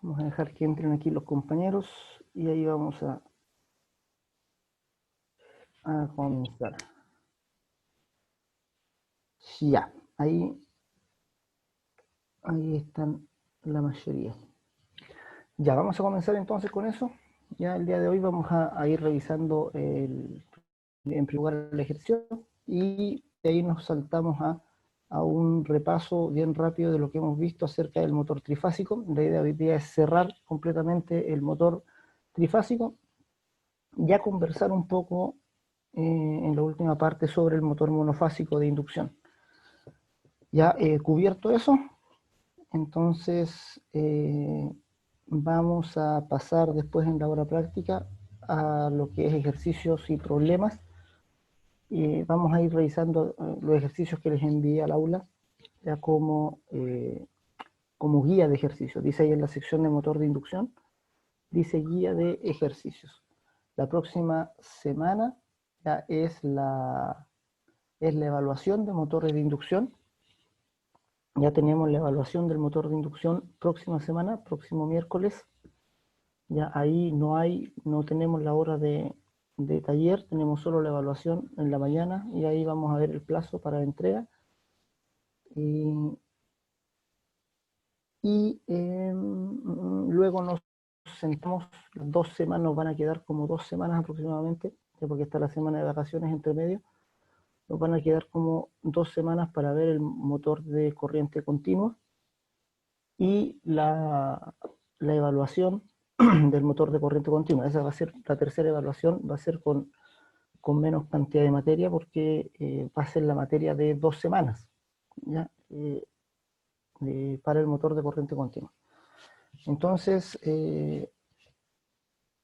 Vamos a dejar que entren aquí los compañeros y ahí vamos a comenzar. Ya, ahí están la mayoría. Ya, vamos a comenzar entonces con eso. Ya el día de hoy vamos a ir revisando en primer lugar el ejercicio y de ahí nos saltamos a un repaso bien rápido de lo que hemos visto acerca del motor trifásico. La idea de hoy día es cerrar completamente el motor trifásico, ya conversar un poco en la última parte sobre el motor monofásico de inducción. Ya cubierto eso, entonces vamos a pasar después en la hora práctica a lo que es ejercicios y problemas. Vamos a ir revisando los ejercicios que les envié al aula, ya como guía de ejercicios. Dice ahí en la sección de motor de inducción, dice guía de ejercicios. La próxima semana ya es la evaluación de motores de inducción. Ya tenemos la evaluación del motor de inducción próxima semana, próximo miércoles. Ya ahí no tenemos la hora de taller, tenemos solo la evaluación en la mañana y ahí vamos a ver el plazo para la entrega. Luego nos sentamos, las 2 semanas nos van a quedar como 2 semanas aproximadamente, porque está la semana de vacaciones entre medio. Nos van a quedar como 2 semanas para ver el motor de corriente continua y la evaluación del motor de corriente continua. Esa va a ser la tercera evaluación, va a ser con menos cantidad de materia porque va a ser la materia de 2 semanas, ¿ya? Para el motor de corriente continua. Entonces,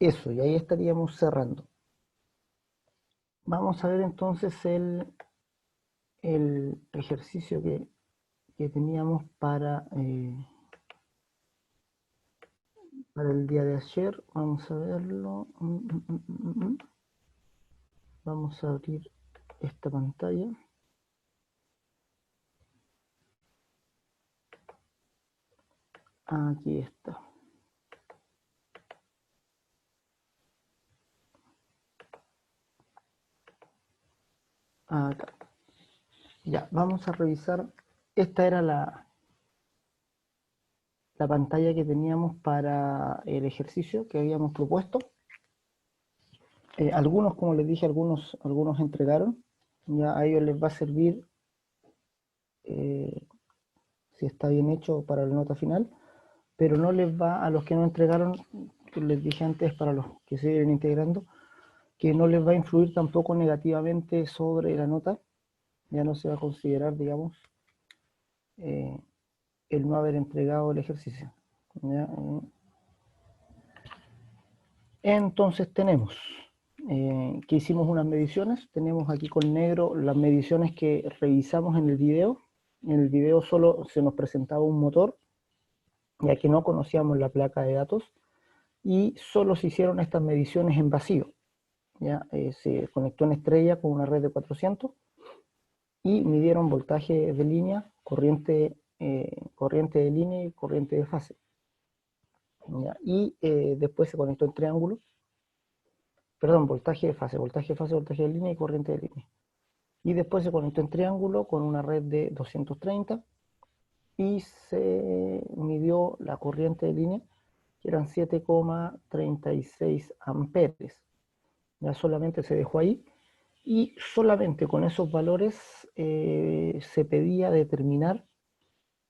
eso, y ahí estaríamos cerrando. Vamos a ver entonces el ejercicio que teníamos para el día de ayer. Vamos a verlo. Vamos a abrir esta pantalla. Aquí está. Acá. Ya, vamos a revisar. Esta era la pantalla que teníamos para el ejercicio que habíamos propuesto. Algunos, como les dije, algunos entregaron. Ya a ellos les va a servir si está bien hecho para la nota final, pero no les va a los que no entregaron, que les dije antes, para los que se vienen integrando, que no les va a influir tampoco negativamente sobre la nota. Ya no se va a considerar, digamos, el no haber entregado el ejercicio. ¿Ya? Entonces tenemos que hicimos unas mediciones. Tenemos aquí con negro las mediciones que revisamos en el video. En el video solo se nos presentaba un motor, ya que no conocíamos la placa de datos, y solo se hicieron estas mediciones en vacío. ¿Ya? Se conectó en estrella con una red de 400 y midieron voltaje de línea, corriente de línea y corriente de fase. ¿Ya? Y después se conectó en triángulo, perdón, voltaje de fase, voltaje de línea y corriente de línea. Y después se conectó en triángulo con una red de 230 y se midió la corriente de línea, que eran 7,36 amperes. Ya solamente se dejó ahí y solamente con esos valores se pedía determinar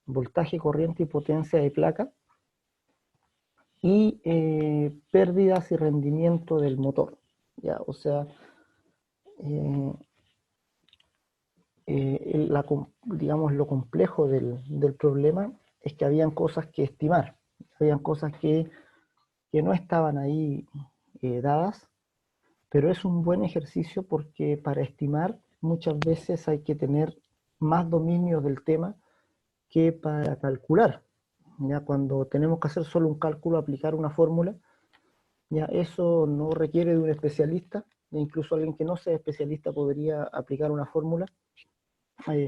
voltaje, corriente y potencia de placa y pérdidas y rendimiento del motor. ¿Ya? O sea, digamos, lo complejo del problema es que habían cosas que estimar, habían cosas que no estaban ahí dadas, pero es un buen ejercicio porque para estimar muchas veces hay que tener más dominio del tema que para calcular. Ya cuando tenemos que hacer solo un cálculo, aplicar una fórmula, ya eso no requiere de un especialista, e incluso alguien que no sea especialista podría aplicar una fórmula.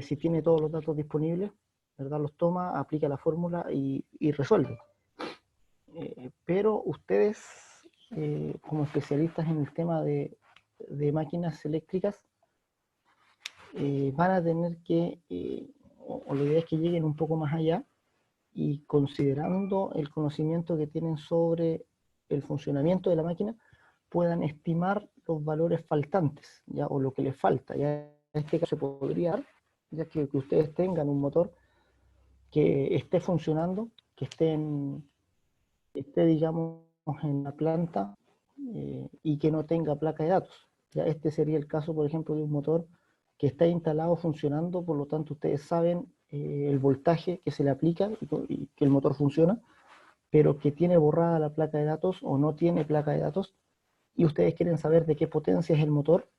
Si tiene todos los datos disponibles, ¿verdad? Los toma, aplica la fórmula y resuelve. pero ustedes, como especialistas en el tema de máquinas eléctricas, van a tener que, o la idea es que lleguen un poco más allá y considerando el conocimiento que tienen sobre el funcionamiento de la máquina, puedan estimar los valores faltantes, ¿ya? O lo que les falta. Ya en este caso se podría dar, ya que ustedes tengan un motor que esté funcionando, que esté, digamos, en la planta y que no tenga placa de datos. Ya este sería el caso, por ejemplo, de un motor que está instalado funcionando, por lo tanto ustedes saben el voltaje que se le aplica y que el motor funciona, pero que tiene borrada la placa de datos o no tiene placa de datos, y ustedes quieren saber de qué potencia es el motor,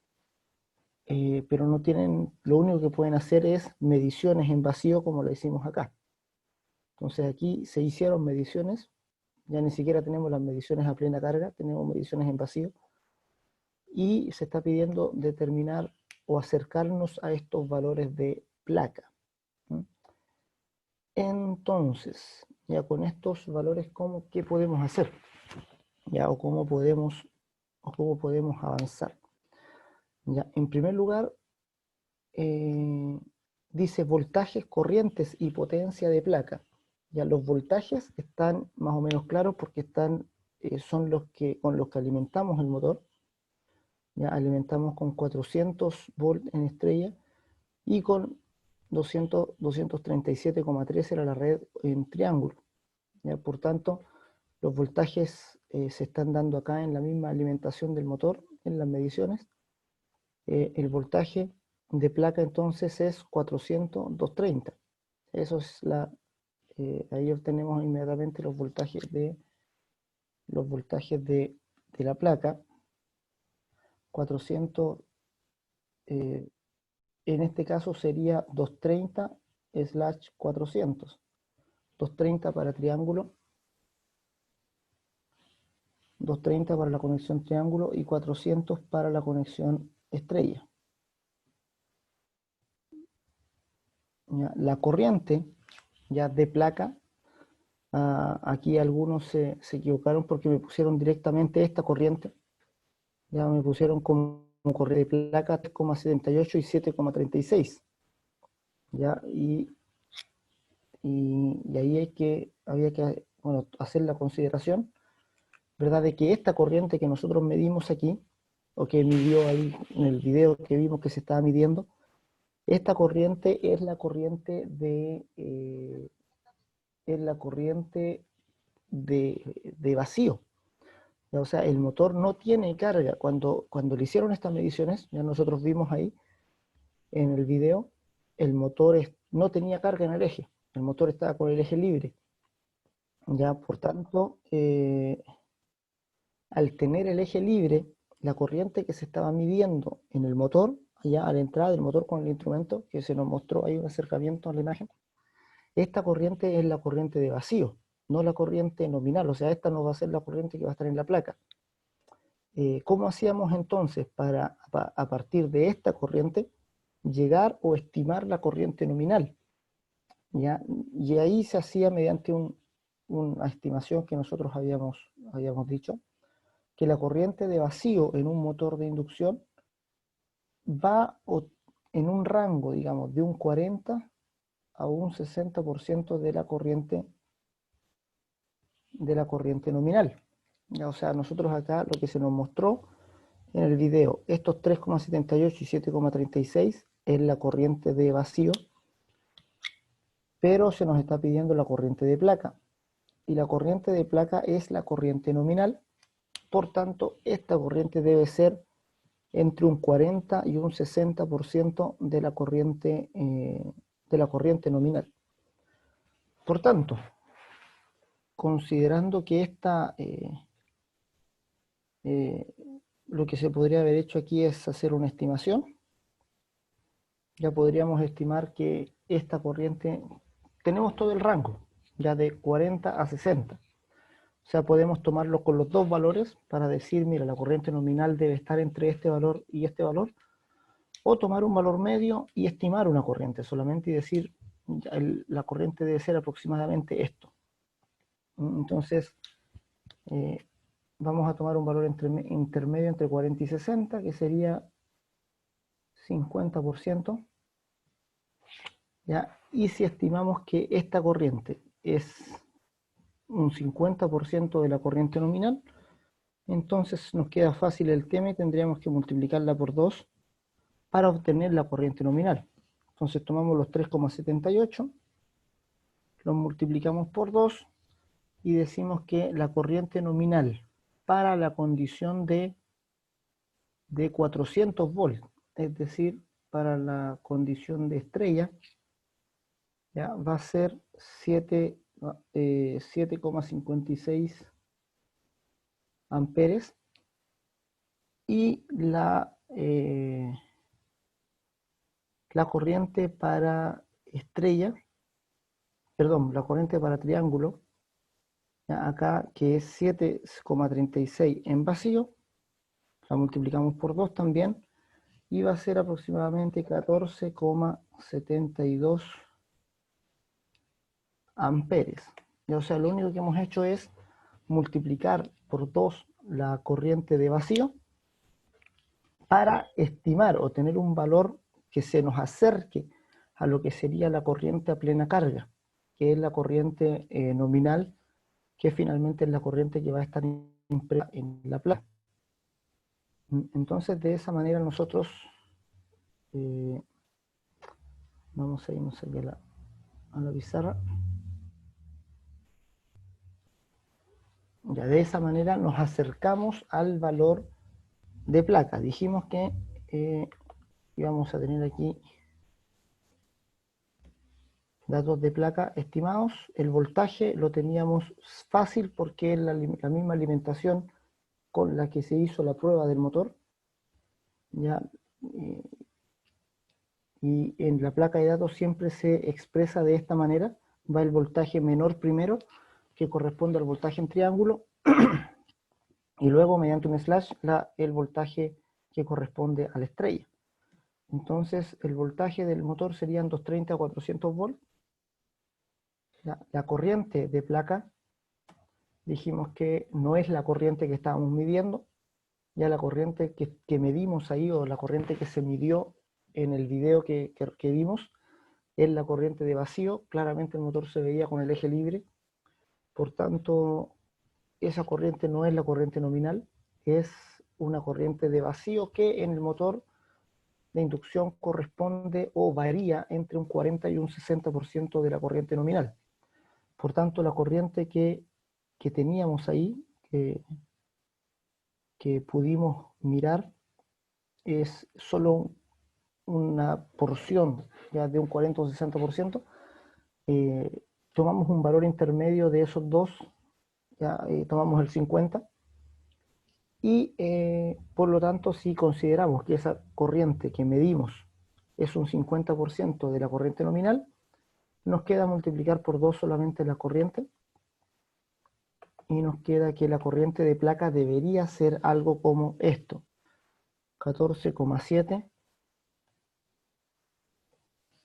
pero no tienen, lo único que pueden hacer es mediciones en vacío como lo hicimos acá. Entonces aquí se hicieron mediciones, ya ni siquiera tenemos las mediciones a plena carga, tenemos mediciones en vacío, y se está pidiendo determinar o acercarnos a estos valores de placa. Entonces, ya con estos valores, ¿qué podemos hacer? ¿Ya? O cómo podemos avanzar. Ya, en primer lugar, dice voltajes, corrientes y potencia de placa. Ya los voltajes están más o menos claros porque son con los que alimentamos el motor. Ya alimentamos con 400 volts en estrella y con 237,3 era la red en triángulo. ¿Ya? Por tanto, los voltajes se están dando acá en la misma alimentación del motor, en las mediciones. El voltaje de placa entonces es 400, 230. Eso es ahí obtenemos inmediatamente los voltajes de la placa. 400, en este caso sería 230/400. 230 para triángulo, 230 para la conexión triángulo y 400 para la conexión estrella. ¿Ya? La corriente ya de placa, aquí algunos se equivocaron porque me pusieron directamente esta corriente, ya me pusieron como corriente de placa 3,78 y 7,36, ¿ya? Y ahí había que bueno, hacer la consideración, ¿verdad? De que esta corriente que nosotros medimos aquí, o que midió ahí en el video que vimos que se estaba midiendo, esta corriente es la corriente de vacío. O sea, el motor no tiene carga. Cuando le hicieron estas mediciones, ya nosotros vimos ahí en el video, el motor no tenía carga en el eje. El motor estaba con el eje libre. Ya, por tanto, al tener el eje libre, la corriente que se estaba midiendo en el motor, allá a la entrada del motor con el instrumento, que se nos mostró ahí un acercamiento a la imagen, esta corriente es la corriente de vacío, no la corriente nominal. O sea, esta no va a ser la corriente que va a estar en la placa. ¿Cómo hacíamos entonces para, a partir de esta corriente, llegar o estimar la corriente nominal? ¿Ya? Y ahí se hacía mediante una estimación que nosotros habíamos dicho, que la corriente de vacío en un motor de inducción va en un rango, digamos, de un 40 a un 60% de la corriente nominal. O sea, nosotros acá lo que se nos mostró en el video, estos 3,78 y 7,36 es la corriente de vacío, pero se nos está pidiendo la corriente de placa. Y la corriente de placa es la corriente nominal. Por tanto, esta corriente debe ser entre un 40 y un 60% de la corriente nominal. Por tanto, considerando que lo que se podría haber hecho aquí es hacer una estimación, ya podríamos estimar que esta corriente, tenemos todo el rango, ya de 40 a 60. O sea, podemos tomarlo con los dos valores para decir, mira, la corriente nominal debe estar entre este valor y este valor, o tomar un valor medio y estimar una corriente solamente y decir, la corriente debe ser aproximadamente esto. Entonces, Vamos a tomar un valor intermedio entre 40 y 60, que sería 50%. ¿Ya? Y si estimamos que esta corriente es un 50% de la corriente nominal, entonces nos queda fácil el tema y tendríamos que multiplicarla por 2 para obtener la corriente nominal. Entonces tomamos los 3,78, los multiplicamos por 2 y decimos que la corriente nominal para la condición de 400 volts, es decir, para la condición de estrella, ya va a ser 7,56 amperes, y la corriente para estrella, perdón, la corriente para triángulo, ya acá, que es 7,36 en vacío, la multiplicamos por 2 también, y va a ser aproximadamente 14,72 amperes. O sea, lo único que hemos hecho es multiplicar por 2 la corriente de vacío para estimar o tener un valor que se nos acerque a lo que sería la corriente a plena carga, que es la corriente nominal, que finalmente es la corriente que va a estar impresa en la placa. Entonces, de esa manera nosotros vamos a irnos aquí a la pizarra. Ya, de esa manera nos acercamos al valor de placa. Dijimos que íbamos a tener aquí datos de placa estimados. El voltaje lo teníamos fácil porque es la misma alimentación con la que se hizo la prueba del motor. Ya, y en la placa de datos siempre se expresa de esta manera. Va el voltaje menor primero, que corresponde al voltaje en triángulo, y luego mediante un slash el voltaje que corresponde a la estrella. Entonces el voltaje del motor serían 230 a 400 volts. La corriente de placa dijimos que no es la corriente que estábamos midiendo. Ya la corriente que medimos ahí, o la corriente que se midió en el video que vimos, es la corriente de vacío. Claramente el motor se veía con el eje libre, por tanto esa corriente no es la corriente nominal, es una corriente de vacío que en el motor de inducción corresponde o varía entre un 40 y un 60% de la corriente nominal. Por tanto, la corriente que teníamos ahí, que pudimos mirar, es solo una porción ya de un 40 o 60%. Tomamos un valor intermedio de esos dos, ya tomamos el 50%, y por lo tanto, si consideramos que esa corriente que medimos es un 50% de la corriente nominal, nos queda multiplicar por 2 solamente la corriente, y nos queda que la corriente de placa debería ser algo como esto: 14,7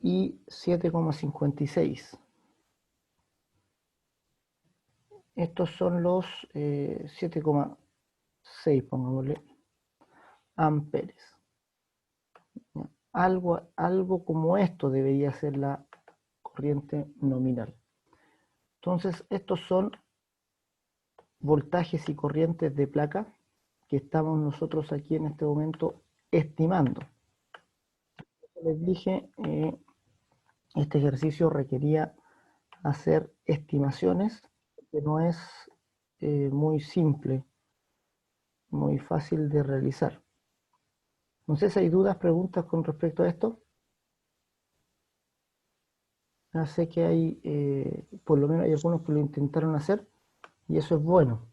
y 7,56. Estos son los 7,6, pongámosle, amperes. Algo como esto debería ser la corriente nominal. Entonces, estos son voltajes y corrientes de placa que estamos nosotros aquí en este momento estimando. Les dije, este ejercicio requería hacer estimaciones, que no es muy simple, muy fácil de realizar. No sé si hay dudas, preguntas con respecto a esto. Ya sé que hay, por lo menos hay algunos que lo intentaron hacer, y eso es bueno.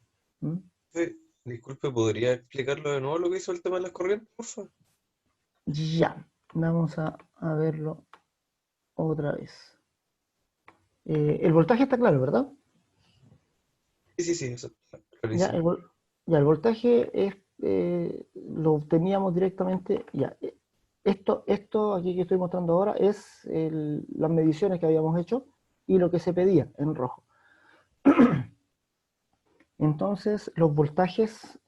Sí, disculpe, ¿podría explicarlo de nuevo lo que hizo el tema de las corrientes, por favor? Ya, vamos a verlo otra vez. El voltaje está claro, ¿verdad? Sí, sí, sí, eso está Ya, clarísimo. el voltaje es, lo obteníamos directamente. Ya, esto aquí que estoy mostrando ahora es las mediciones que habíamos hecho y lo que se pedía en rojo. Entonces, los voltajes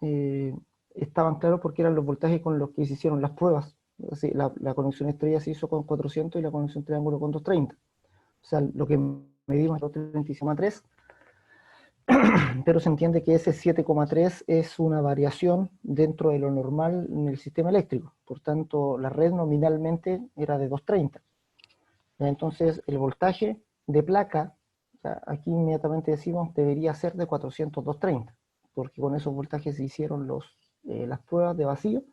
estaban claros porque eran los voltajes con los que se hicieron las pruebas. Así, la conexión estrella se hizo con 400 y la conexión triángulo con 230. O sea, lo que medimos es 230,3, pero se entiende que ese 7,3 es una variación dentro de lo normal en el sistema eléctrico. Por tanto, la red nominalmente era de 230. Entonces, el voltaje de placa, o sea, aquí inmediatamente decimos, debería ser de 400-230, porque con esos voltajes se hicieron las pruebas de vacío,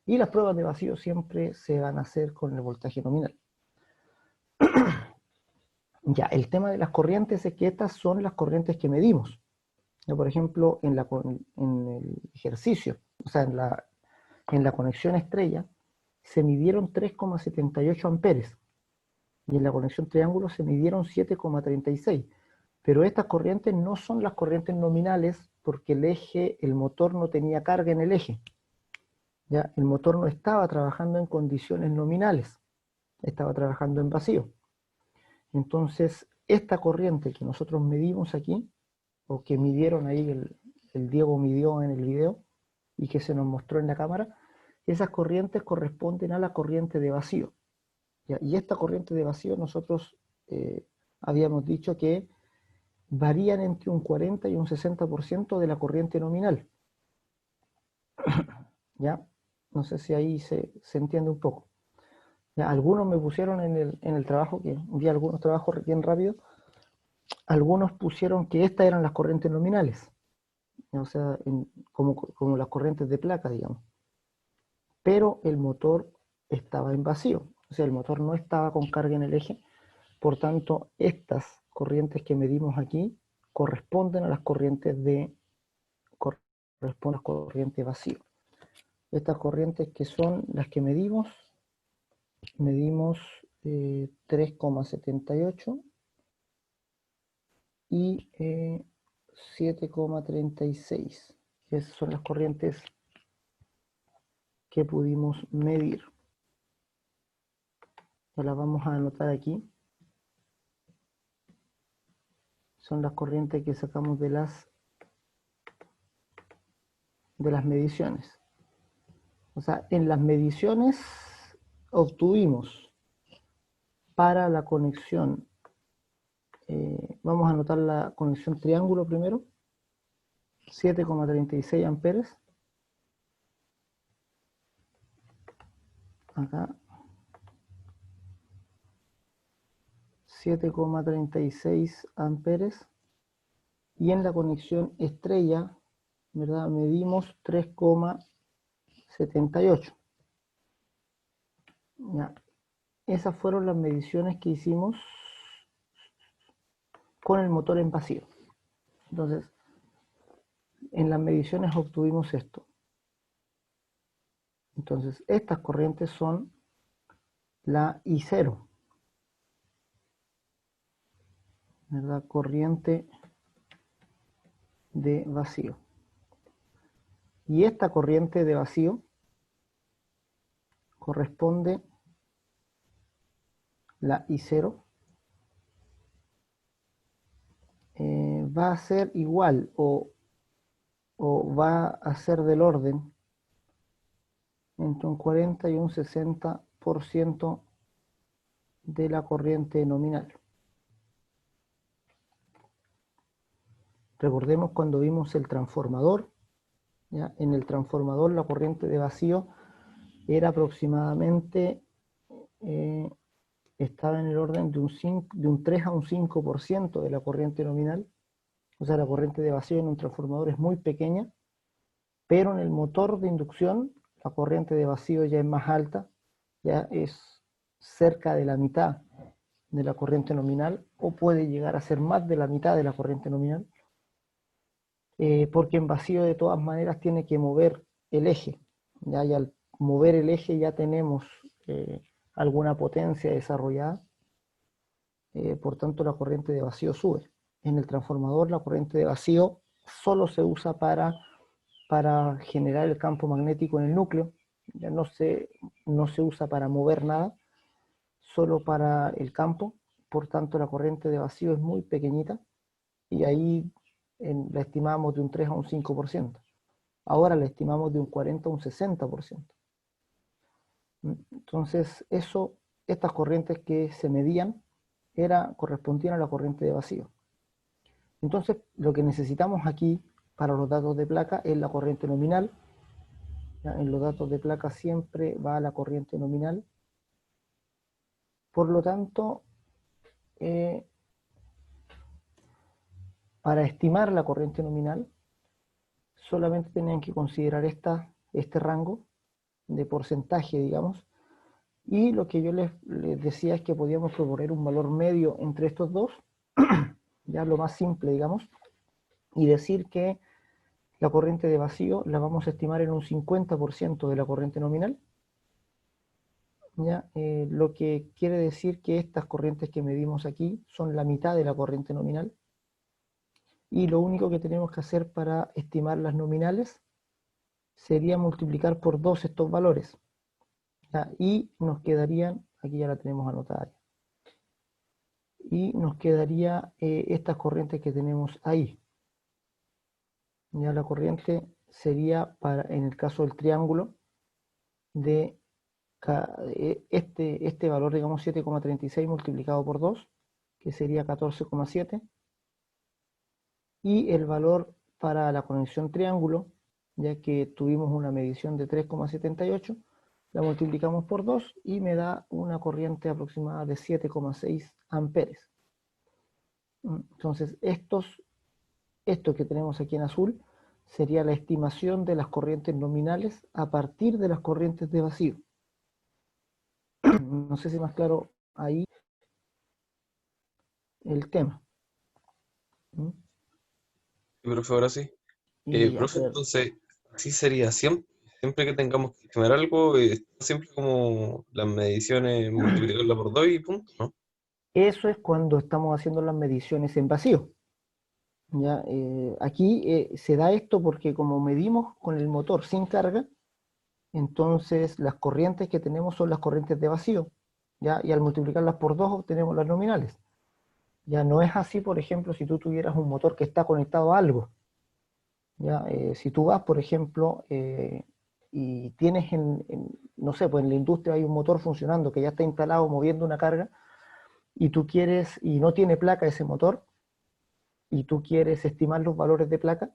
y las pruebas de vacío siempre se van a hacer con el voltaje nominal. Ya, el tema de las corrientes es que estas son las corrientes que medimos. Ya, por ejemplo, en el ejercicio, o sea, en la conexión estrella, se midieron 3,78 amperes, y en la conexión triángulo se midieron 7,36. Pero estas corrientes no son las corrientes nominales porque el motor no tenía carga en el eje. ¿Ya? El motor no estaba trabajando en condiciones nominales, estaba trabajando en vacío. Entonces, esta corriente que nosotros medimos aquí, o que midieron ahí, el Diego midió en el video, y que se nos mostró en la cámara, esas corrientes corresponden a la corriente de vacío. ¿Ya? Y esta corriente de vacío nosotros habíamos dicho que varían entre un 40 y un 60% de la corriente nominal. ¿Ya? No sé si ahí se entiende un poco. ¿Ya? Algunos me pusieron en el trabajo, que vi algunos trabajos bien rápido, algunos pusieron que estas eran las corrientes nominales, ¿ya? O sea, como las corrientes de placa, digamos. Pero el motor estaba en vacío, o sea, el motor no estaba con carga en el eje. Por tanto, estas corrientes que medimos aquí corresponden a las corrientes vacío. Estas corrientes que son las que medimos 3,78 y 7,36. Esas son las corrientes que pudimos medir. Ya las vamos a anotar aquí. Son las corrientes que sacamos de las mediciones. O sea, en las mediciones obtuvimos para la conexión, vamos a anotar la conexión triángulo primero, 7,36 amperes. Acá 7,36 amperes. Y en la conexión estrella, ¿verdad? Medimos 3,78. Ya. Esas fueron las mediciones que hicimos con el motor en vacío. Entonces, en las mediciones obtuvimos esto. Entonces, estas corrientes son la I0, ¿verdad? Corriente de vacío. Y esta corriente de vacío corresponde la I0, va a ser igual o va a ser del orden entre un 40 y un 60% de la corriente nominal. Recordemos cuando vimos el transformador, ¿ya? En el transformador la corriente de vacío era aproximadamente, estaba en el orden de un 3 a un 5% de la corriente nominal. O sea, la corriente de vacío en un transformador es muy pequeña, pero en el motor de inducción la corriente de vacío ya es más alta, ya es cerca de la mitad de la corriente nominal, o puede llegar a ser más de la mitad de la corriente nominal, porque en vacío de todas maneras tiene que mover el eje, ¿ya? Y al mover el eje ya tenemos alguna potencia desarrollada, por tanto la corriente de vacío sube. En el transformador la corriente de vacío solo se usa para generar el campo magnético en el núcleo, ya no se usa para mover nada, solo para el campo. Por tanto la corriente de vacío es muy pequeñita, y ahí la estimamos de un 3 a un 5%. Ahora la estimamos de un 40 a un 60%. Entonces, estas corrientes que se medían correspondían a la corriente de vacío. Entonces, lo que necesitamos aquí para los datos de placa es la corriente nominal. ¿Ya? En los datos de placa siempre va la corriente nominal. Por lo tanto, para estimar la corriente nominal, solamente tenían que considerar este rango de porcentaje, digamos, y lo que yo les decía es que podíamos proponer un valor medio entre estos dos, ya lo más simple, digamos, y decir que la corriente de vacío la vamos a estimar en un 50% de la corriente nominal, ¿ya? Lo que quiere decir que estas corrientes que medimos aquí son la mitad de la corriente nominal, y lo único que tenemos que hacer para estimar las nominales sería multiplicar por 2 estos valores, ¿ya? Y nos quedarían, aquí ya la tenemos anotada, y nos quedaría estas corrientes que tenemos ahí. Ya la corriente sería, en el caso del triángulo, de este valor, digamos 7,36 multiplicado por 2, que sería 14,7, y el valor para la conexión triángulo, ya que tuvimos una medición de 3,78, la multiplicamos por 2 y me da una corriente aproximada de 7,6 amperes. Entonces, esto que tenemos aquí en azul sería la estimación de las corrientes nominales a partir de las corrientes de vacío. No sé si más claro ahí el tema. Profe, ahora sí. Y a Profe, ver, entonces, así sería siempre. Siempre que tengamos que estimar algo, siempre como las mediciones, multiplicarla por 2 y punto, ¿no? eso es cuando estamos haciendo las mediciones en vacío. ¿Ya? Aquí se da esto porque como medimos con el motor sin carga, entonces las corrientes que tenemos son las corrientes de vacío, ¿ya? Y al multiplicarlas por 2 obtenemos las nominales. Ya no es así, por ejemplo, si tú tuvieras un motor que está conectado a algo. ¿Ya? Si tú vas, por ejemplo, y tienes no sé, pues en la industria hay un motor funcionando que ya está instalado moviendo una carga, y tú quieres, y no tiene placa ese motor, y tú quieres estimar los valores de placa,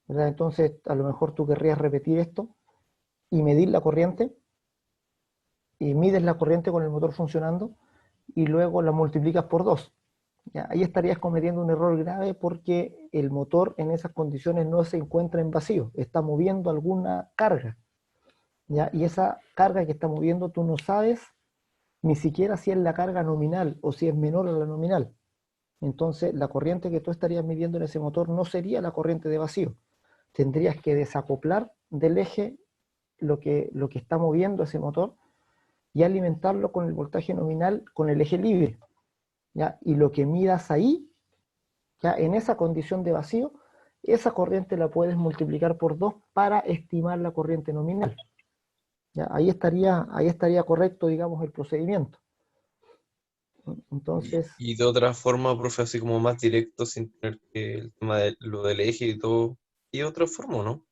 ¿verdad? Entonces, a lo mejor tú querrías repetir esto y medir la corriente, y mides la corriente con el motor funcionando, y luego la multiplicas por 2. ¿Ya? Ahí estarías cometiendo un error grave porque el motor en esas condiciones no se encuentra en vacío, está moviendo alguna carga. ¿Ya? Y esa carga que está moviendo tú no sabes ni siquiera si es la carga nominal o si es menor a la nominal. Entonces la corriente que tú estarías midiendo en ese motor no sería la corriente de vacío. Tendrías que desacoplar del eje lo que está moviendo ese motor y alimentarlo con el voltaje nominal con el eje libre. ¿Ya? Y lo que midas ahí, ya en esa condición de vacío, esa corriente la puedes multiplicar por 2 para estimar la corriente nominal. ¿Ya? Ahí estaría correcto, digamos, el procedimiento. Entonces, Y de otra forma, profe, así como más directo, sin tener que el tema de lo del eje y todo. Y de otra forma, ¿no?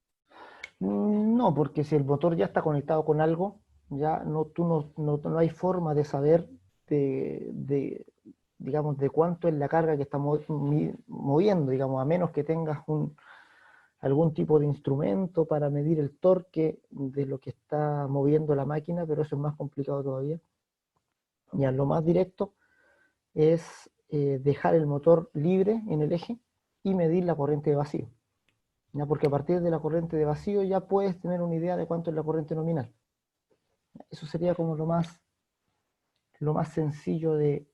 no, porque si el motor ya está conectado con algo, ya no hay forma de saber digamos, de cuánto es la carga que está moviendo, digamos, a menos que tengas algún tipo de instrumento para medir el torque de lo que está moviendo la máquina, pero eso es más complicado todavía. Ya lo más directo es dejar el motor libre en el eje y medir la corriente de vacío. ¿Ya? Porque a partir de la corriente de vacío ya puedes tener una idea de cuánto es la corriente nominal. Eso sería como lo más sencillo de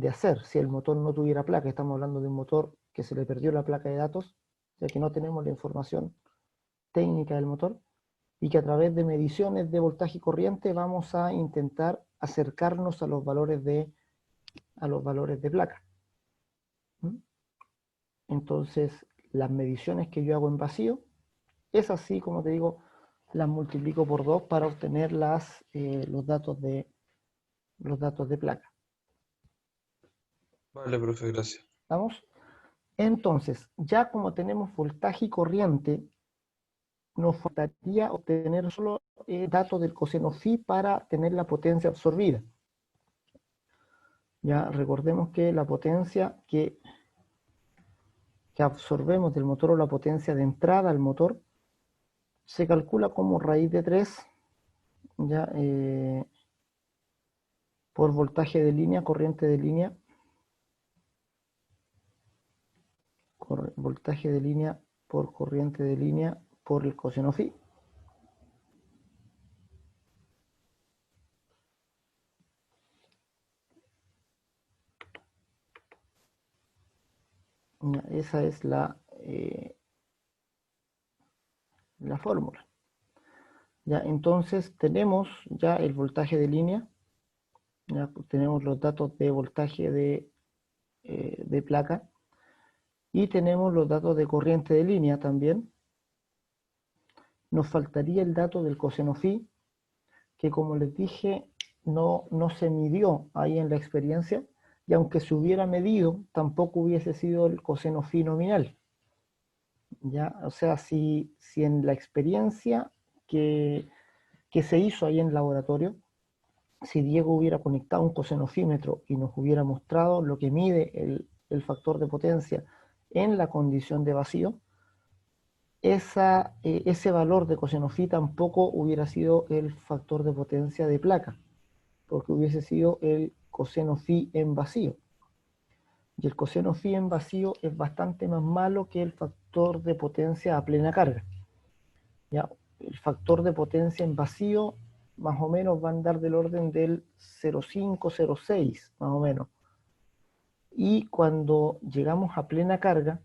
hacer. Si el motor no tuviera placa, estamos hablando de un motor que se le perdió la placa de datos, ya que no tenemos la información técnica del motor, y que a través de mediciones de voltaje y corriente vamos a intentar acercarnos a los valores de placa. Entonces, las mediciones que yo hago en vacío, es así, como te digo, las multiplico por 2 para obtener los datos de placa. Vale, profe, gracias. ¿Vamos? Entonces, ya como tenemos voltaje y corriente, nos faltaría obtener solo datos del coseno phi para tener la potencia absorbida. Ya recordemos que la potencia que absorbemos del motor o la potencia de entrada al motor se calcula como raíz de 3 ya, por voltaje de línea, corriente de línea, voltaje de línea por corriente de línea por el coseno phi. Ya, esa es la fórmula. Ya, entonces tenemos ya el voltaje de línea, ya tenemos los datos de voltaje de placa y tenemos los datos de corriente de línea también. Nos faltaría el dato del coseno phi, que como les dije, no se midió ahí en la experiencia, y aunque se hubiera medido, tampoco hubiese sido el coseno phi nominal. ¿Ya? O sea, si en la experiencia que se hizo ahí en el laboratorio, si Diego hubiera conectado un cosenofímetro y nos hubiera mostrado lo que mide el factor de potencia en la condición de vacío, ese valor de coseno phi tampoco hubiera sido el factor de potencia de placa, porque hubiese sido el coseno phi en vacío. Y el coseno phi en vacío es bastante más malo que el factor de potencia a plena carga. ¿Ya? El factor de potencia en vacío más o menos va a andar del orden del 0,5, 0,6, más o menos. Y cuando llegamos a plena carga,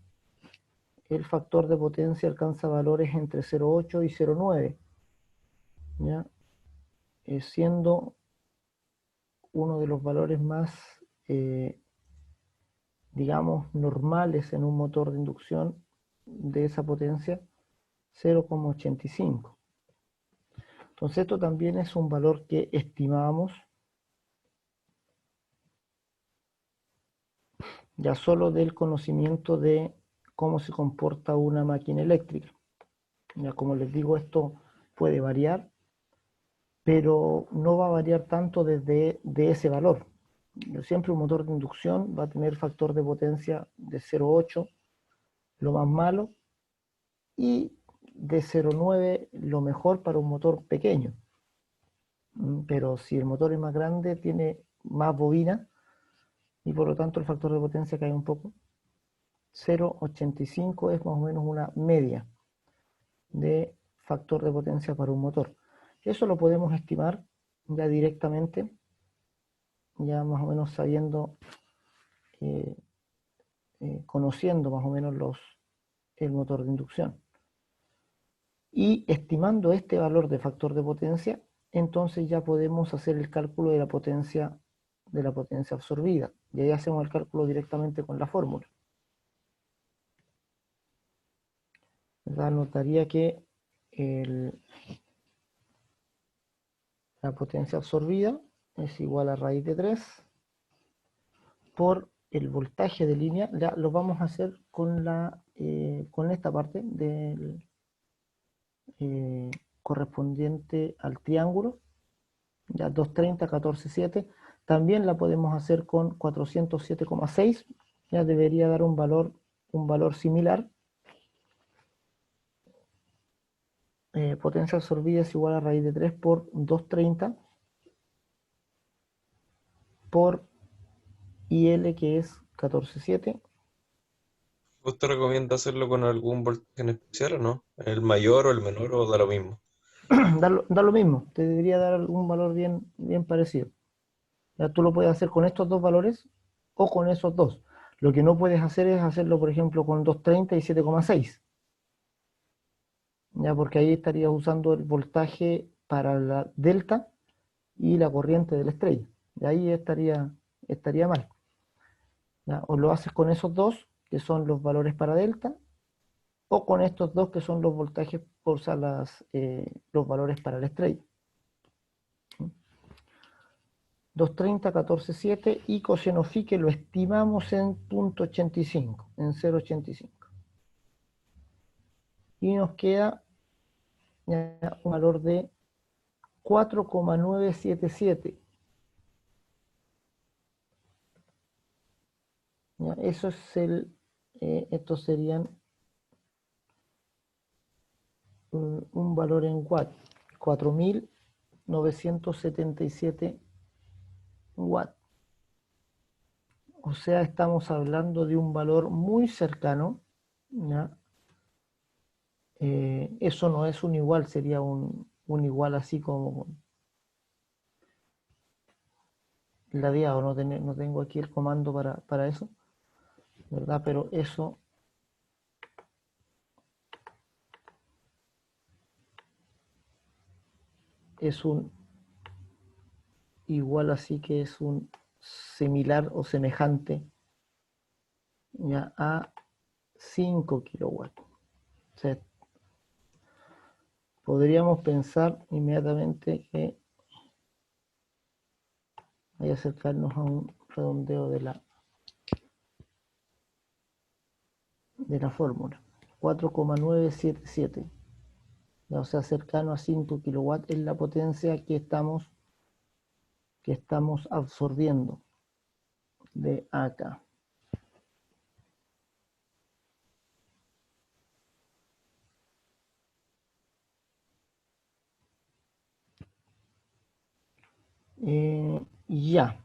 el factor de potencia alcanza valores entre 0,8 y 0,9, ¿ya? Siendo uno de los valores más, digamos, normales en un motor de inducción de esa potencia, 0,85. Entonces esto también es un valor que estimamos ya solo del conocimiento de cómo se comporta una máquina eléctrica. Ya como les digo, esto puede variar, pero no va a variar tanto desde ese valor. Siempre un motor de inducción va a tener factor de potencia de 0,8, lo más malo, y de 0,9 lo mejor para un motor pequeño. Pero si el motor es más grande, tiene más bobina y por lo tanto el factor de potencia cae un poco. 0,85 es más o menos una media de factor de potencia para un motor. Eso lo podemos estimar ya directamente, ya más o menos sabiendo, conociendo más o menos el motor de inducción. Y estimando este valor de factor de potencia, entonces ya podemos hacer el cálculo de la potencia absorbida. Y ahí hacemos el cálculo directamente con la fórmula. Notaría que la potencia absorbida es igual a raíz de 3 por el voltaje de línea. Ya lo vamos a hacer con esta parte del correspondiente al triángulo, ya 230, 14,7. También la podemos hacer con 407,6, ya debería dar un valor similar. Potencia absorbida es igual a raíz de 3 por 230 por IL, que es 14,7. ¿Usted recomienda hacerlo con algún voltaje en especial o no? ¿El mayor o el menor o da lo mismo? Da lo mismo, te debería dar algún valor bien parecido. Ya tú lo puedes hacer con estos dos valores o con esos dos. Lo que no puedes hacer es hacerlo, por ejemplo, con 230 y 7,6. Ya, porque ahí estarías usando el voltaje para la delta y la corriente de la estrella. Y ahí estaría mal. ¿Ya? O lo haces con esos dos, que son los valores para delta, o con estos dos, que son los voltajes, o sea, los valores para la estrella. 230, 14,7 y coseno phi que lo estimamos en 0,85, en 0,85. Y nos queda ya un valor de 4,977. ¿Ya? Eso es estos serían un valor en watt, 4.977 watts. O sea, estamos hablando de un valor muy cercano, ¿ya? Eso no es un igual, sería un igual así como ladeado, no tengo aquí el comando para eso, ¿verdad? Pero eso es un igual así que es un similar o semejante ya a 5 kilowatts. O sea, podríamos pensar inmediatamente que hay que acercarnos a un redondeo de la fórmula. 4,977. O sea, cercano a 5 kilowatts es la potencia que estamos absorbiendo de acá. Ya.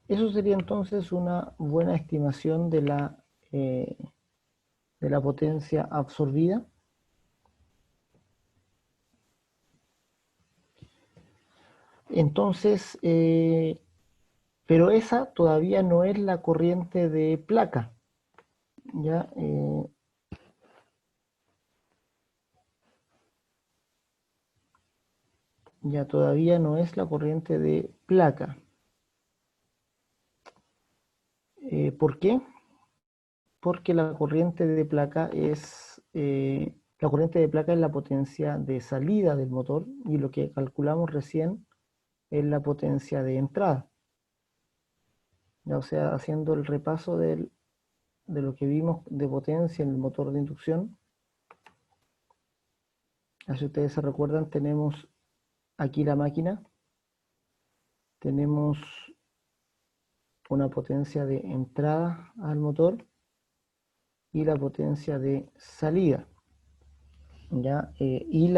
Eso sería entonces una buena estimación de la potencia absorbida. Entonces, pero esa todavía no es la corriente de placa. Ya, ya todavía no es la corriente de placa. ¿Por qué? Porque la corriente de placa es la potencia de salida del motor y lo que calculamos recién es la potencia de entrada. Ya, o sea, haciendo el repaso de lo que vimos de potencia en el motor de inducción, si ustedes se recuerdan, tenemos aquí la máquina, tenemos una potencia de entrada al motor y la potencia de salida. ¿Ya? Y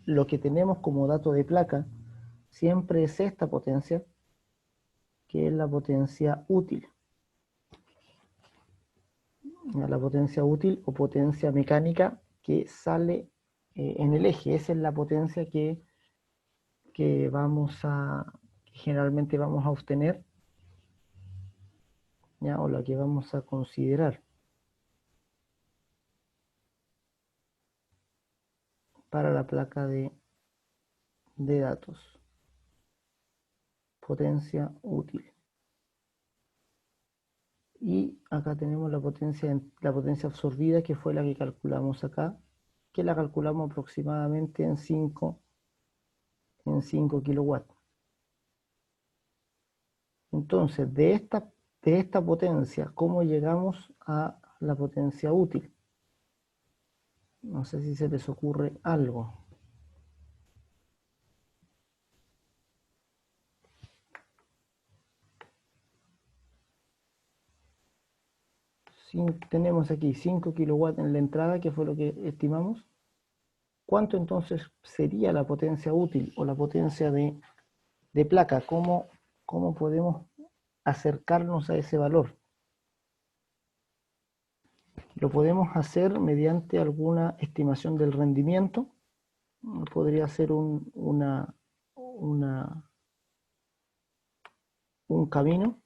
lo que tenemos como dato de placa siempre es esta potencia, que es la potencia útil. ¿Ya? La potencia útil o potencia mecánica que sale en el eje. Esa es la potencia que generalmente vamos a obtener, ¿ya? O la que vamos a considerar para la placa de datos. Potencia útil. Y acá tenemos la potencia absorbida, que fue la que calculamos acá, que la calculamos aproximadamente en 5 kilowatts. Entonces, de esta potencia, ¿cómo llegamos a la potencia útil? No sé si se les ocurre algo. Tenemos aquí 5 kilowatts en la entrada, que fue lo que estimamos. ¿Cuánto entonces sería la potencia útil o la potencia de placa? ¿Cómo podemos acercarnos a ese valor? Lo podemos hacer mediante alguna estimación del rendimiento. Podría ser un camino.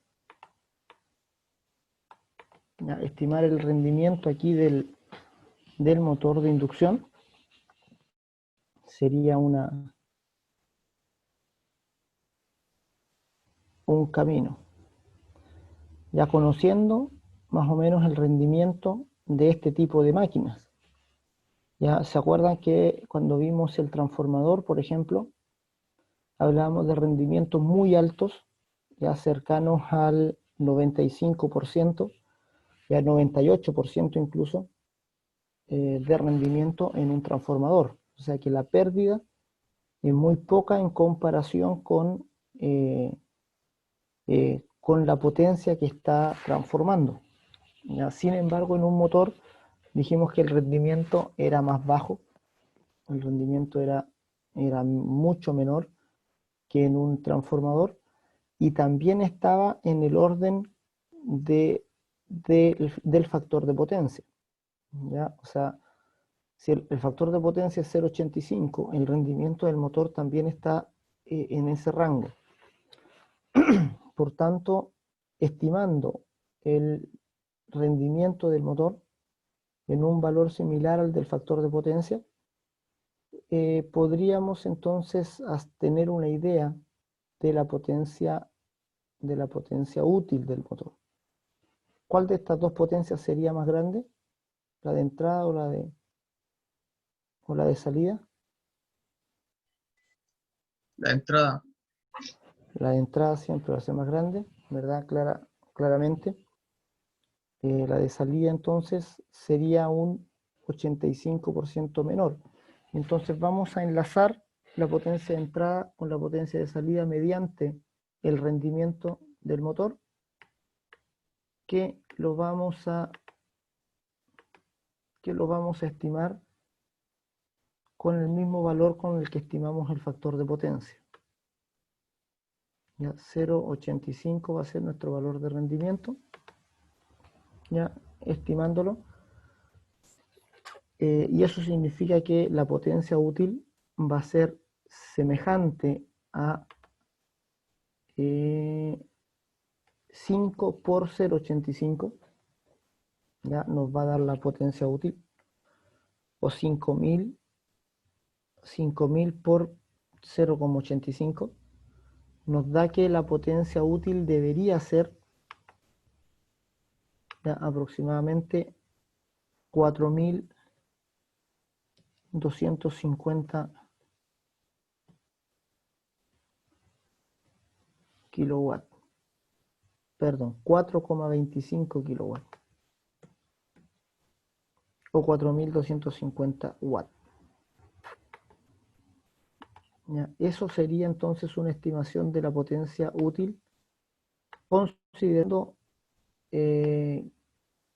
¿Ya? Estimar el rendimiento aquí del motor de inducción sería un camino. Ya conociendo más o menos el rendimiento de este tipo de máquinas. ¿Ya se acuerdan que cuando vimos el transformador, por ejemplo, hablábamos de rendimientos muy altos ya cercanos al 95%, y al 98% incluso, de rendimiento en un transformador. O sea que la pérdida es muy poca en comparación con la potencia que está transformando. ¿Ya? Sin embargo, en un motor dijimos que el rendimiento era más bajo, el rendimiento era mucho menor que en un transformador, y también estaba en el orden del factor de potencia. ¿Ya? O sea, si el factor de potencia es 0,85, el rendimiento del motor también está en ese rango. Por tanto, estimando el rendimiento del motor en un valor similar al del factor de potencia, podríamos entonces tener una idea de la potencia útil del motor. ¿Cuál de estas dos potencias sería más grande? ¿La de entrada o la de salida? La entrada. La de entrada siempre va a ser más grande, ¿verdad? Claramente. La de salida entonces sería un 85% menor. Entonces vamos a enlazar la potencia de entrada con la potencia de salida mediante el rendimiento del motor, que lo vamos a estimar con el mismo valor con el que estimamos el factor de potencia. Ya 0,85 va a ser nuestro valor de rendimiento, ya estimándolo. Y eso significa que la potencia útil va a ser semejante a 5 por 0,85, ya nos va a dar la potencia útil, o 5000 por 0,85, nos da que la potencia útil debería ser ya aproximadamente 4250 kilowatts, perdón, 4,25 kilowatts, o 4250 watts. ¿Ya? Eso sería entonces una estimación de la potencia útil, considerando que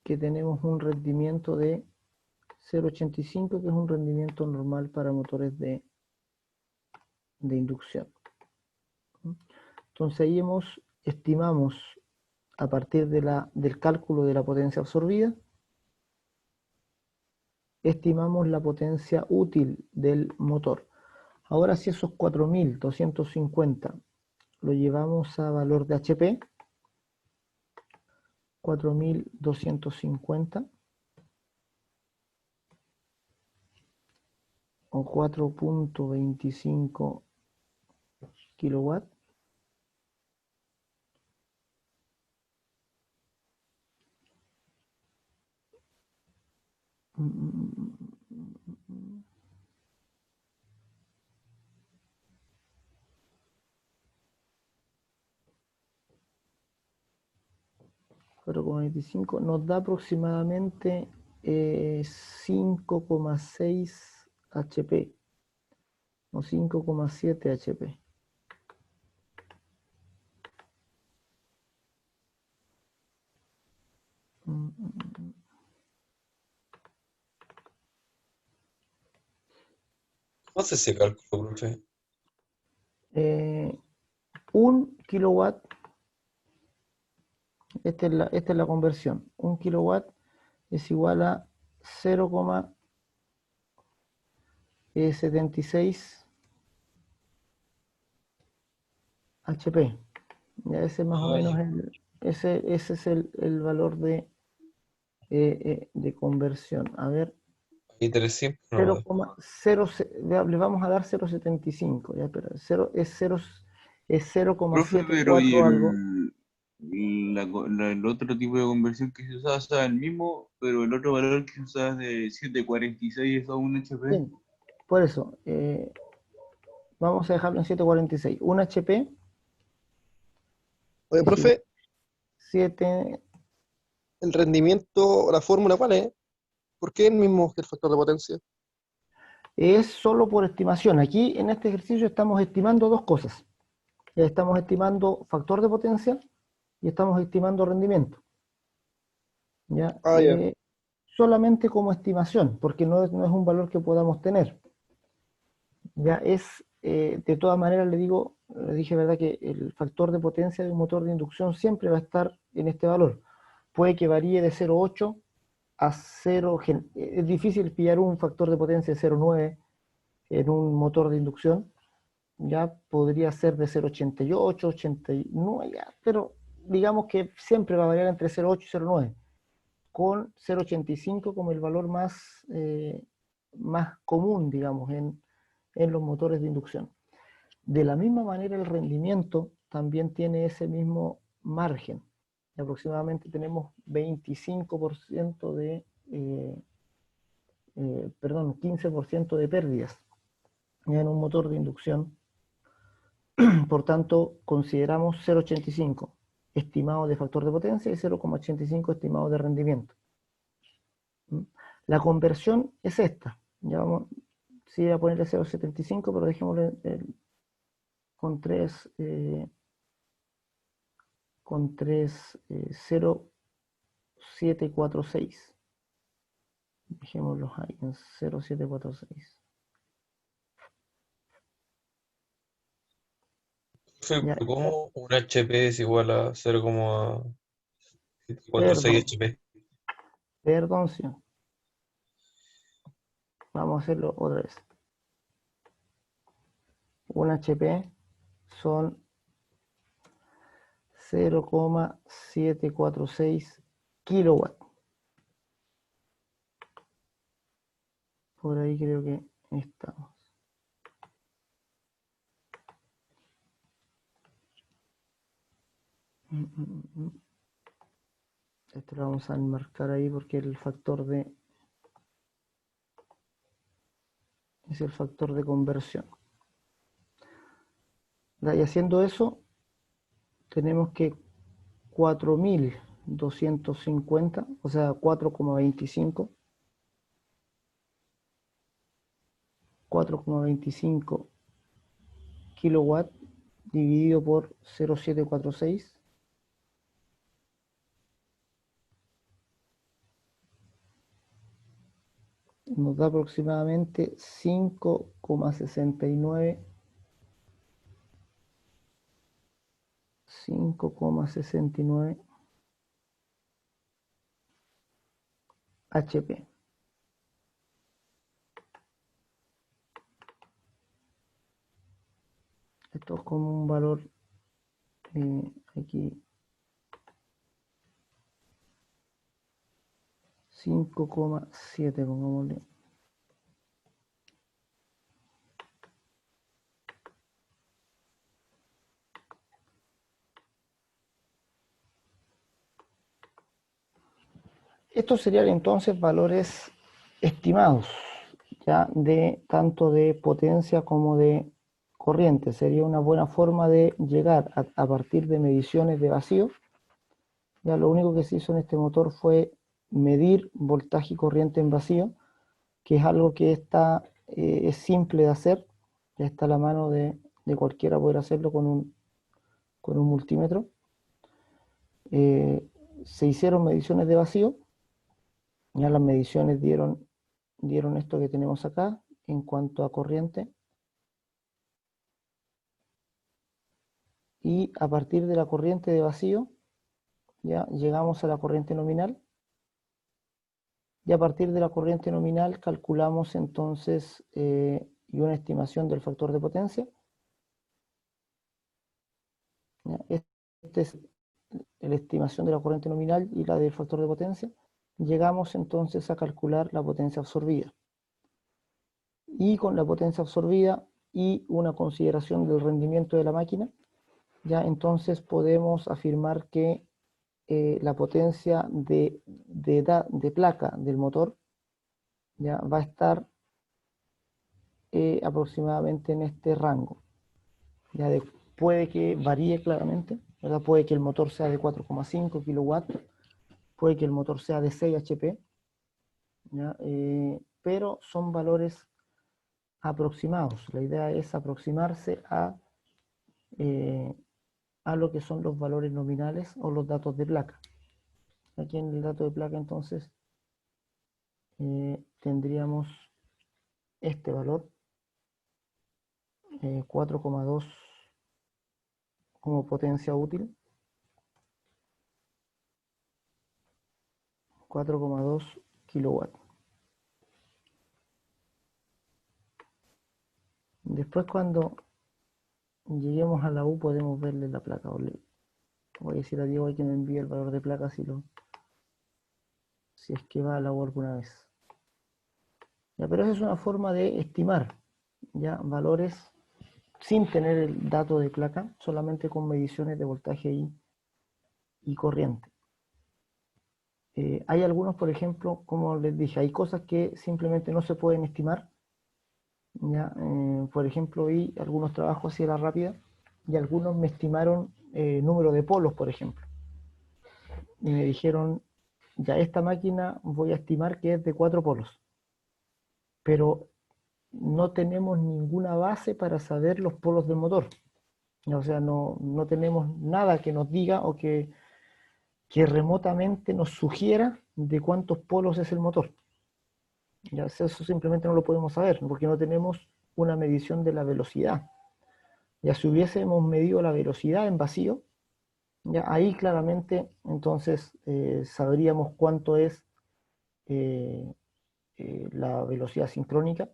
tenemos un rendimiento de 0,85, que es un rendimiento normal para motores de inducción. Entonces ahí estimamos a partir del cálculo de la potencia absorbida, estimamos la potencia útil del motor. Ahora, si esos 4250 lo llevamos a valor de HP, 4250 o 4,25 kilowatts, nos da aproximadamente 5,6 HP o 5,7 HP. ¿Cómo se hace ese cálculo, profe? 1 kilowatt, esta es la conversión. 1 kilowatt es igual a 0,76 HP. Ya ese más o menos ese es el valor de conversión. A ver, Ahí 300 no. 0,0, le vamos a dar 0,75, ya, pero es Profe, pero ¿y 0,74 algo. el otro tipo de conversión que se usaba, o sea, el mismo, pero el otro valor que se usaba es de 746 es a un HP? Sí, por eso, vamos a dejarlo en 746. Un HP Oye, profe, 7, el rendimiento, la fórmula, ¿cuál es? ¿Por qué el mismo que el factor de potencia? es solo por estimación. Aquí en este ejercicio estamos estimando dos cosas. Estamos estimando factor de potencia y estamos estimando rendimiento. ¿Ya? Ah, ya. Solamente como estimación, porque no es un valor que podamos tener. Ya es, de todas maneras le dije, ¿verdad?, que el factor de potencia de un motor de inducción siempre va a estar en este valor. Puede que varíe de 0,8 a 0, es difícil pillar un factor de potencia de 0,9 en un motor de inducción, ya podría ser de 0,88, 89, ya, pero digamos que siempre va a variar entre 0,8 y 0,9, con 0,85 como el valor más común, digamos, en los motores de inducción. De la misma manera, el rendimiento también tiene ese mismo margen. Aproximadamente tenemos 25% perdón, 15% de pérdidas en un motor de inducción. Por tanto, consideramos 0,85 estimado de factor de potencia y 0,85 estimado de rendimiento. La conversión es esta. Ya vamos, sí, voy a ponerle 0,75, pero dejémosle con 3, 0,746. Dejémoslos ahí en 0,746. Ya, ¿Cómo un HP es igual a 0,46 perdón, HP? perdón, sí. Vamos a hacerlo otra vez. Un HP son 0,746 kilowatts. Por ahí creo que estamos. Esto lo vamos a enmarcar ahí porque es el factor conversión. Y haciendo eso, tenemos que 4.250, o sea, 4,25 kilowatt dividido por 0,746 nos da aproximadamente 5,69 HP. Esto es como un valor aquí 5,7, pongámosle. Estos serían entonces valores estimados, ya de tanto de potencia como de corriente. Sería una buena forma de llegar a partir de mediciones de vacío. Ya lo único que se hizo en este motor fue medir voltaje y corriente en vacío, que es algo que es simple de hacer, ya está a la mano de cualquiera poder hacerlo con un multímetro. Se hicieron mediciones de vacío, ya las mediciones dieron esto que tenemos acá en cuanto a corriente, y a partir de la corriente de vacío ya llegamos a la corriente nominal, y a partir de la corriente nominal calculamos entonces y una estimación del factor de potencia. Esta es la estimación de la corriente nominal y la del factor de potencia. Llegamos entonces a calcular la potencia absorbida. Y con la potencia absorbida y una consideración del rendimiento de la máquina, ya entonces podemos afirmar que la potencia de placa del motor ya va a estar aproximadamente en este rango. Ya puede que varíe claramente, ¿verdad? Puede que el motor sea de 4,5 kilowatts, puede que el motor sea de 6 HP, ¿ya? Pero son valores aproximados. La idea es aproximarse a lo que son los valores nominales o los datos de placa. Aquí en el dato de placa entonces tendríamos este valor, 4,2 como potencia útil, 4,2 kilowatts. Después cuando lleguemos a la U podemos verle la placa. Voy a decir a Diego que me envíe el valor de placa si es que va a la U alguna vez. Ya, pero esa es una forma de estimar ya valores sin tener el dato de placa, solamente con mediciones de voltaje y corriente. Hay algunos, por ejemplo, como les dije, hay cosas que simplemente no se pueden estimar. ¿Ya? Por ejemplo, vi algunos trabajos así a la rápida y algunos me estimaron número de polos, por ejemplo. Y me dijeron, ya esta máquina voy a estimar que es de 4 polos. Pero no tenemos ninguna base para saber los polos del motor. O sea, no tenemos nada que nos diga o que remotamente nos sugiera de cuántos polos es el motor. Ya, eso simplemente no lo podemos saber, porque no tenemos una medición de la velocidad. Ya si hubiésemos medido la velocidad en vacío, ya ahí claramente entonces sabríamos cuánto es la velocidad sincrónica.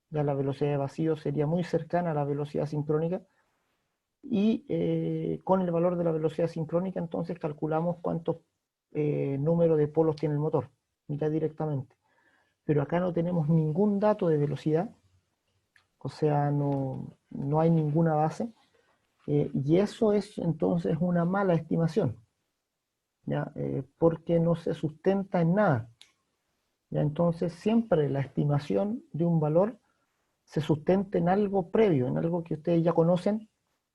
Ya la velocidad de vacío sería muy cercana a la velocidad sincrónica. Y con el valor de la velocidad sincrónica entonces calculamos cuántos números de polos tiene el motor, ya directamente. Pero acá no tenemos ningún dato de velocidad, o sea, no hay ninguna base, y eso es entonces una mala estimación, ¿ya? Porque no se sustenta en nada. ¿Ya? Entonces siempre la estimación de un valor se sustenta en algo previo, en algo que ustedes ya conocen,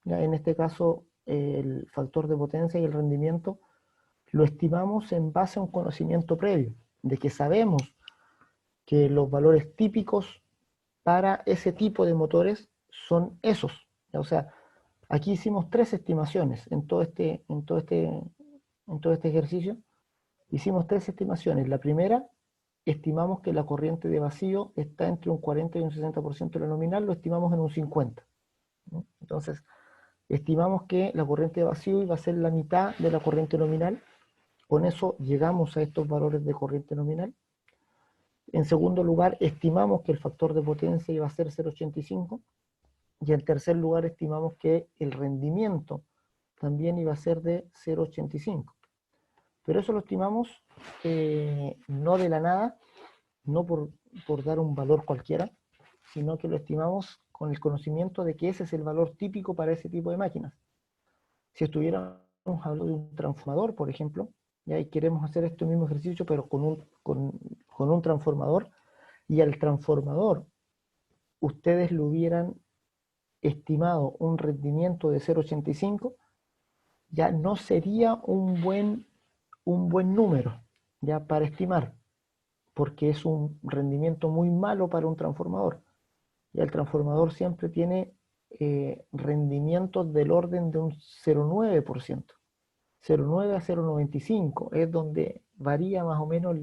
¿ya? En este caso el factor de potencia y el rendimiento lo estimamos en base a un conocimiento previo, de que sabemos que los valores típicos para ese tipo de motores son esos. ¿Ya? O sea, aquí hicimos 3 estimaciones en todo este ejercicio. Hicimos 3 estimaciones. La primera, estimamos que la corriente de vacío está entre un 40 y un 60% de la nominal, lo estimamos en un 50%. ¿No? Entonces, estimamos que la corriente de vacío iba a ser la mitad de la corriente nominal. Con eso llegamos a estos valores de corriente nominal. En segundo lugar, estimamos que el factor de potencia iba a ser 0,85. Y en tercer lugar, estimamos que el rendimiento también iba a ser de 0,85. Pero eso lo estimamos no de la nada, no por dar un valor cualquiera, sino que lo estimamos con el conocimiento de que ese es el valor típico para ese tipo de máquinas. Si estuviéramos hablando de un transformador, por ejemplo, y ahí queremos hacer este mismo ejercicio, pero con un transformador, y al transformador ustedes le hubieran estimado un rendimiento de 0,85, ya no sería un buen número ya para estimar, porque es un rendimiento muy malo para un transformador. Y el transformador siempre tiene rendimientos del orden de un 0,9%. 0,9 a 0,95 es donde varía más o menos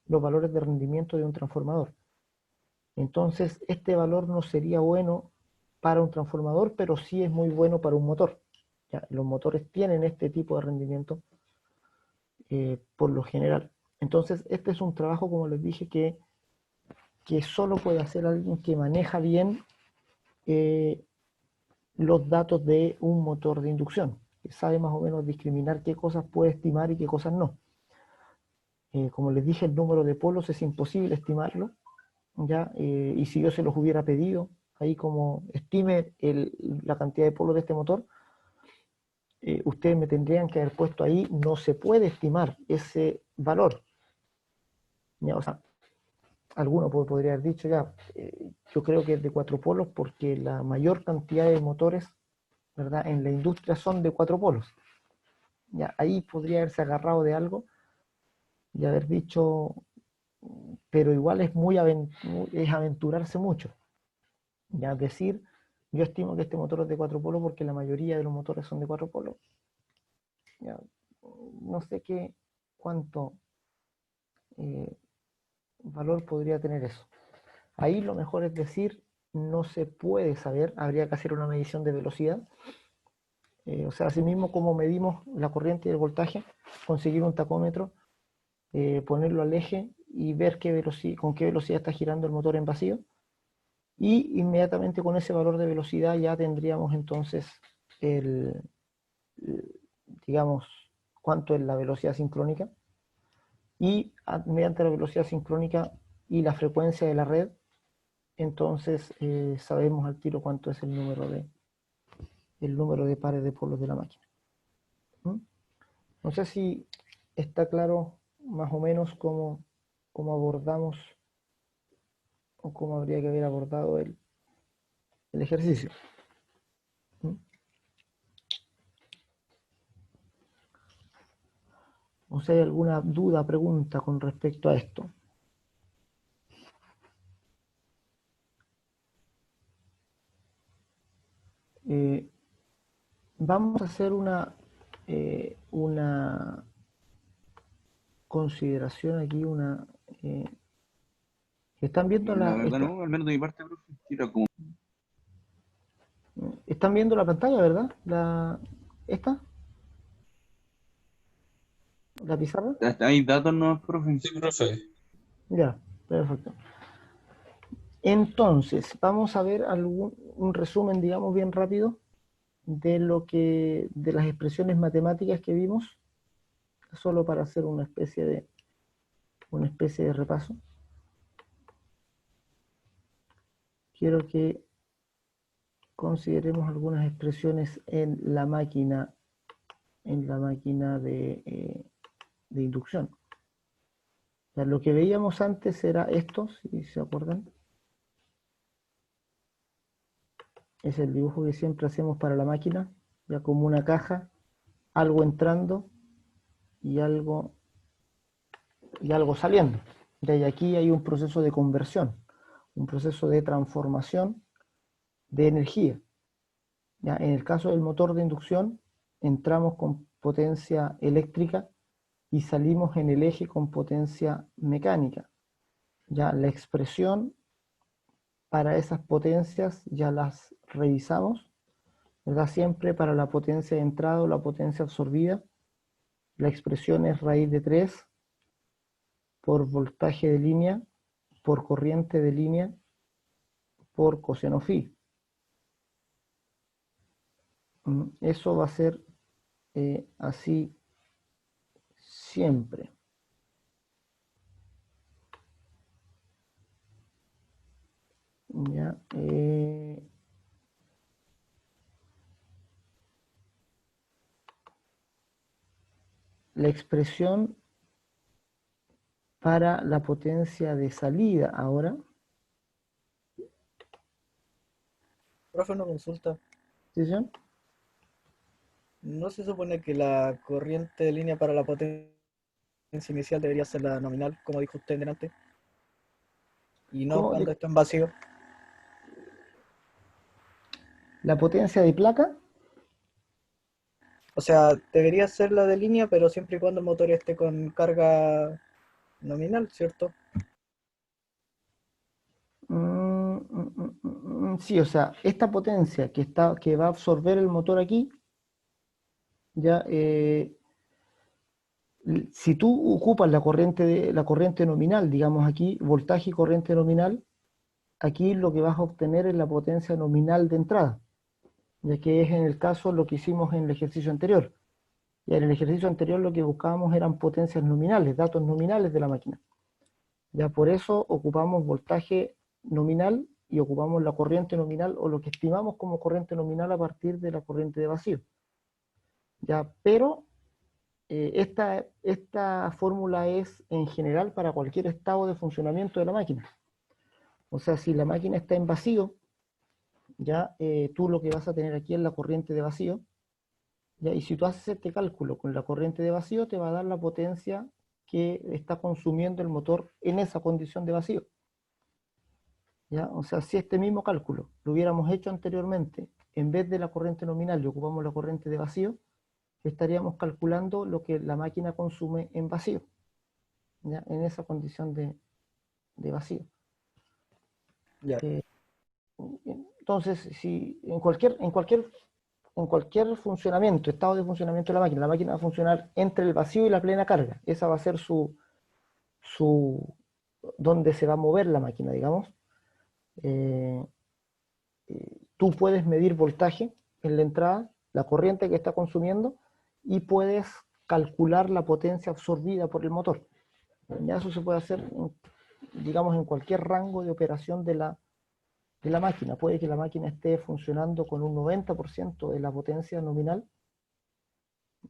los valores de rendimiento de un transformador. Entonces, este valor no sería bueno para un transformador, pero sí es muy bueno para un motor. ¿Ya? Los motores tienen este tipo de rendimiento por lo general. Entonces, este es un trabajo, como les dije, que solo puede hacer alguien que maneja bien los datos de un motor de inducción, que sabe más o menos discriminar qué cosas puede estimar y qué cosas no. Como les dije, el número de polos es imposible estimarlo, ¿ya? Y si yo se los hubiera pedido, ahí como estime la cantidad de polos de este motor, ustedes me tendrían que haber puesto ahí, no se puede estimar ese valor. ¿Ya? O sea, alguno podría haber dicho ya, yo creo que es de 4 polos porque la mayor cantidad de motores, ¿verdad?, en la industria son de 4 polos. Ya, ahí podría haberse agarrado de algo y haber dicho, pero igual es es aventurarse mucho. Ya, decir, yo estimo que este motor es de 4 polos porque la mayoría de los motores son de 4 polos. Ya, no sé cuánto valor podría tener eso. Ahí lo mejor es decir, no se puede saber, habría que hacer una medición de velocidad. O sea, así mismo como medimos la corriente y el voltaje, conseguir un tacómetro, ponerlo al eje y ver con qué velocidad está girando el motor en vacío. Y inmediatamente con ese valor de velocidad ya tendríamos entonces digamos, cuánto es la velocidad sincrónica. Y mediante la velocidad sincrónica y la frecuencia de la red, entonces sabemos al tiro cuánto es el número de pares de polos de la máquina. ¿Mm? No sé si está claro más o menos cómo abordamos o cómo habría que haber abordado el ejercicio. ¿Mm? O si hay alguna duda, pregunta con respecto a esto. Vamos a hacer una consideración aquí, ¿están viendo La verdad no, al menos de mi parte, profe, era como... ¿Están viendo la pantalla, verdad? ¿Esta? ¿La pizarra? Hay datos, ¿no, profe? Sí, profe. Ya, perfecto. Entonces, vamos a ver un resumen, digamos, bien rápido de las expresiones matemáticas que vimos, solo para hacer una especie de repaso. Quiero que consideremos algunas expresiones en la máquina de inducción. O sea, lo que veíamos antes era esto, si se acuerdan. Es el dibujo que siempre hacemos para la máquina, ya como una caja, algo entrando y algo saliendo. Y aquí hay un proceso de conversión, un proceso de transformación de energía. Ya, en el caso del motor de inducción, entramos con potencia eléctrica y salimos en el eje con potencia mecánica. Ya la expresión para esas potencias ya las revisamos, ¿verdad? Siempre para la potencia de entrada o la potencia absorbida, la expresión es raíz de 3 por voltaje de línea, por corriente de línea, por coseno phi. Eso va a ser así siempre. ¿Ya? La expresión para la potencia de salida ahora. Profe, una consulta. ¿Sí, señor? ¿No se supone que la corriente de línea para la potencia inicial debería ser la nominal, como dijo usted delante? Y no ¿Cómo? cuando está en vacío. La potencia de placa. O sea, debería ser la de línea, pero siempre y cuando el motor esté con carga nominal, ¿cierto? Sí, o sea, esta potencia que va a absorber el motor aquí, ya, si tú ocupas la corriente nominal, digamos aquí, voltaje y corriente nominal, aquí lo que vas a obtener es la potencia nominal de entrada, ya que es en el caso lo que hicimos en el ejercicio anterior. Y en el ejercicio anterior lo que buscábamos eran potencias nominales, datos nominales de la máquina. Ya por eso ocupamos voltaje nominal y ocupamos la corriente nominal o lo que estimamos como corriente nominal a partir de la corriente de vacío. Ya, pero esta fórmula es en general para cualquier estado de funcionamiento de la máquina. O sea, si la máquina está en vacío, ya tú lo que vas a tener aquí es la corriente de vacío, ¿ya? Y si tú haces este cálculo con la corriente de vacío, te va a dar la potencia que está consumiendo el motor en esa condición de vacío. ¿Ya? O sea, si este mismo cálculo lo hubiéramos hecho anteriormente, en vez de la corriente nominal y ocupamos la corriente de vacío, estaríamos calculando lo que la máquina consume en vacío, ¿ya? En esa condición de vacío. Ya. Entonces, si en cualquier funcionamiento, estado de funcionamiento de la máquina va a funcionar entre el vacío y la plena carga. Esa va a ser donde se va a mover la máquina, digamos. Tú puedes medir voltaje en la entrada, la corriente que está consumiendo, y puedes calcular la potencia absorbida por el motor. Ya eso se puede hacer, digamos, en cualquier rango de operación de la máquina. Puede que la máquina esté funcionando con un 90% de la potencia nominal,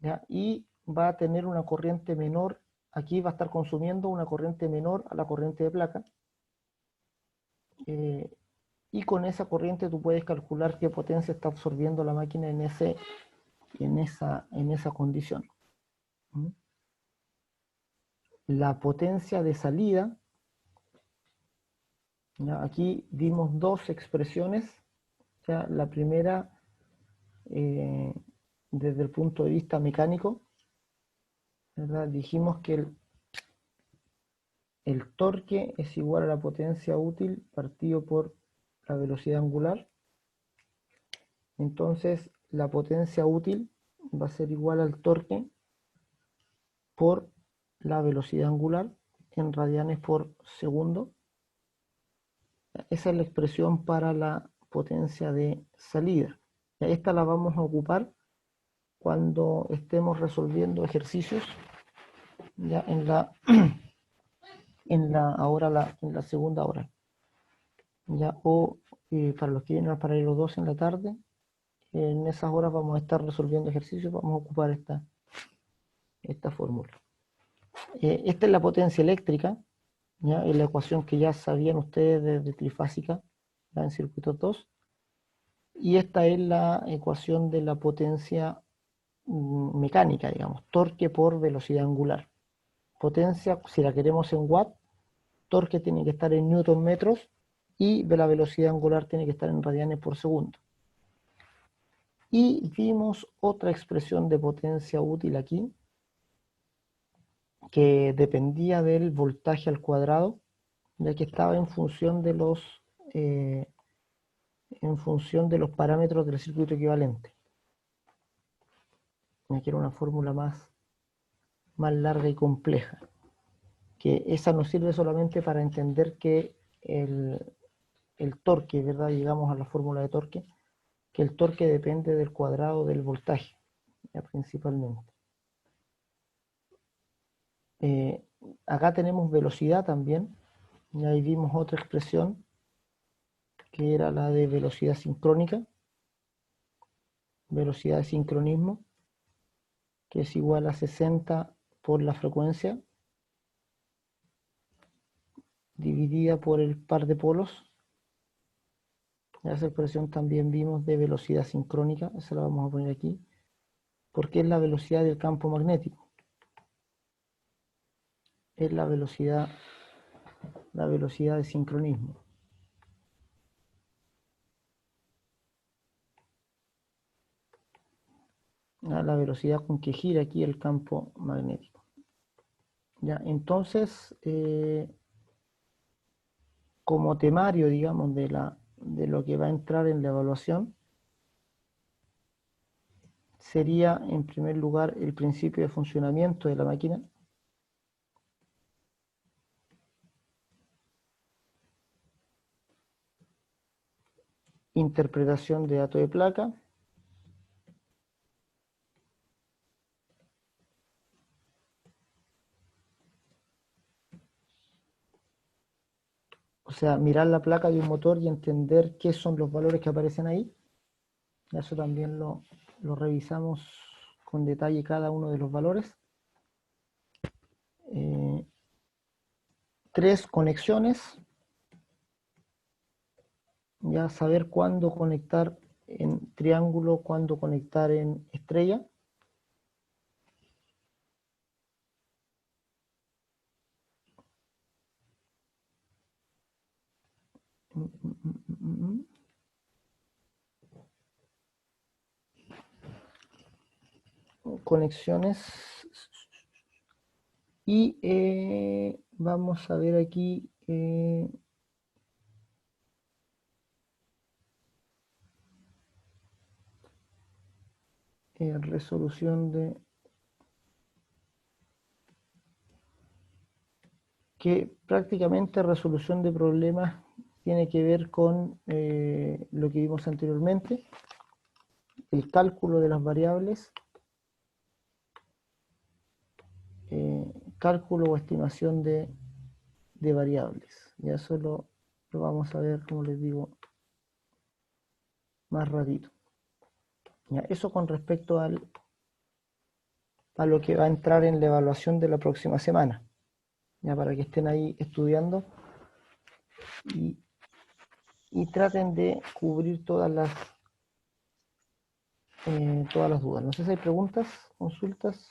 ¿ya? Y va a tener una corriente menor, aquí va a estar consumiendo una corriente menor a la corriente de placa, y con esa corriente tú puedes calcular qué potencia está absorbiendo la máquina en esa condición. La potencia de salida, ¿ya? Aquí dimos dos expresiones, ¿ya? La primera, desde el punto de vista mecánico, ¿verdad? Dijimos que el torque es igual a la potencia útil partido por la velocidad angular. Entonces la potencia útil va a ser igual al torque por la velocidad angular en radianes por segundo. Esa es la expresión para la potencia de salida. Esta la vamos a ocupar cuando estemos resolviendo ejercicios, ya en la segunda hora, ya, o para los que vienen al paralelo 2 en la tarde, en esas horas vamos a estar resolviendo ejercicios, vamos a ocupar esta fórmula. Esta es la potencia eléctrica, ¿ya? Es la ecuación que ya sabían ustedes de trifásica, ¿ya? En circuito 2, y esta es la ecuación de la potencia mecánica, digamos, torque por velocidad angular. Potencia, si la queremos en watt, torque tiene que estar en newton metros y la velocidad angular tiene que estar en radianes por segundo. Y vimos otra expresión de potencia útil aquí, que dependía del voltaje al cuadrado, ya que estaba en función de los parámetros del circuito equivalente. Me quiero una fórmula más larga y compleja, que esa nos sirve solamente para entender que el torque, ¿verdad? Llegamos a la fórmula de torque, que el torque depende del cuadrado del voltaje, ¿ya? Principalmente. Acá tenemos velocidad también, y ahí vimos otra expresión, que era la de velocidad sincrónica, velocidad de sincronismo, que es igual a 60 por la frecuencia, dividida por el par de polos. Esa expresión también vimos de velocidad sincrónica, esa la vamos a poner aquí, porque es la velocidad del campo magnético. Es la velocidad de sincronismo. La velocidad con que gira aquí el campo magnético. Ya, entonces, como temario, digamos, de lo que va a entrar en la evaluación, sería en primer lugar el principio de funcionamiento de la máquina. Interpretación de datos de placa. O sea, mirar la placa de un motor y entender qué son los valores que aparecen ahí. Eso también lo revisamos con detalle cada uno de los valores. 3 conexiones. Ya saber cuándo conectar en triángulo, cuándo conectar en estrella. Conexiones. Y vamos a ver aquí. Resolución de... que prácticamente resolución de problemas tiene que ver con lo que vimos anteriormente, el cálculo de las variables, cálculo o estimación de variables. Ya eso lo vamos a ver, como les digo, más ratito. Ya, eso con respecto a lo que va a entrar en la evaluación de la próxima semana. Ya para que estén ahí estudiando y traten de cubrir todas las dudas. No sé si hay preguntas, consultas.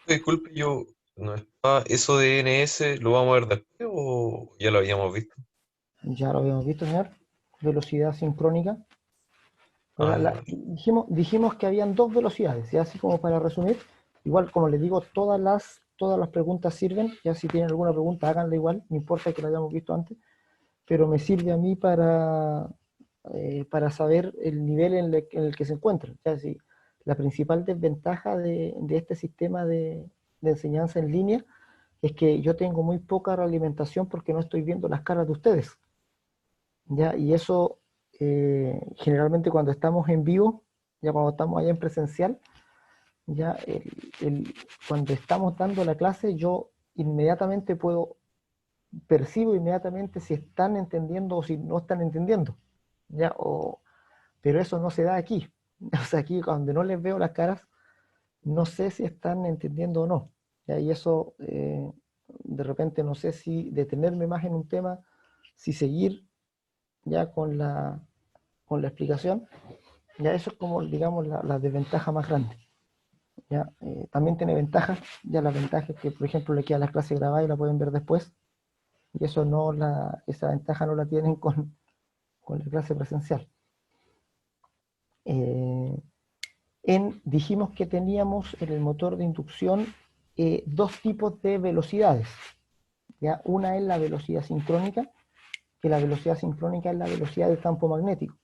Disculpe, yo no estaba. ¿Eso de NS lo vamos a ver después o ya lo habíamos visto? Ya lo habíamos visto, señor. Velocidad sincrónica. Ah, ya. Dijimos que habían dos velocidades, y así como para resumir. Igual, como les digo, todas las preguntas sirven. Ya si tienen alguna pregunta, háganla igual. No importa que la hayamos visto antes. Pero me sirve a mí para saber el nivel en el que se encuentran. Ya, si la principal desventaja de este sistema de enseñanza en línea es que yo tengo muy poca realimentación porque no estoy viendo las caras de ustedes. ¿Ya? Y eso generalmente cuando estamos en vivo, ya cuando estamos allá en presencial, ya cuando estamos dando la clase, yo inmediatamente percibo inmediatamente si están entendiendo o si no están entendiendo. ¿Ya? Pero eso no se da aquí. O sea, aquí cuando no les veo las caras, no sé si están entendiendo o no. ¿Ya? Y eso, de repente, no sé si detenerme más en un tema, si seguir ya con la explicación. Ya eso es como, digamos, la desventaja más grande. ¿Ya? También tiene ventajas. Ya la ventaja es que, por ejemplo, le queda la clase grabada y la pueden ver después. Y eso esa ventaja no la tienen con la clase presencial. Dijimos que teníamos en el motor de inducción dos tipos de velocidades. ¿Ya? Una es la velocidad sincrónica, que la velocidad sincrónica es la velocidad del campo magnético.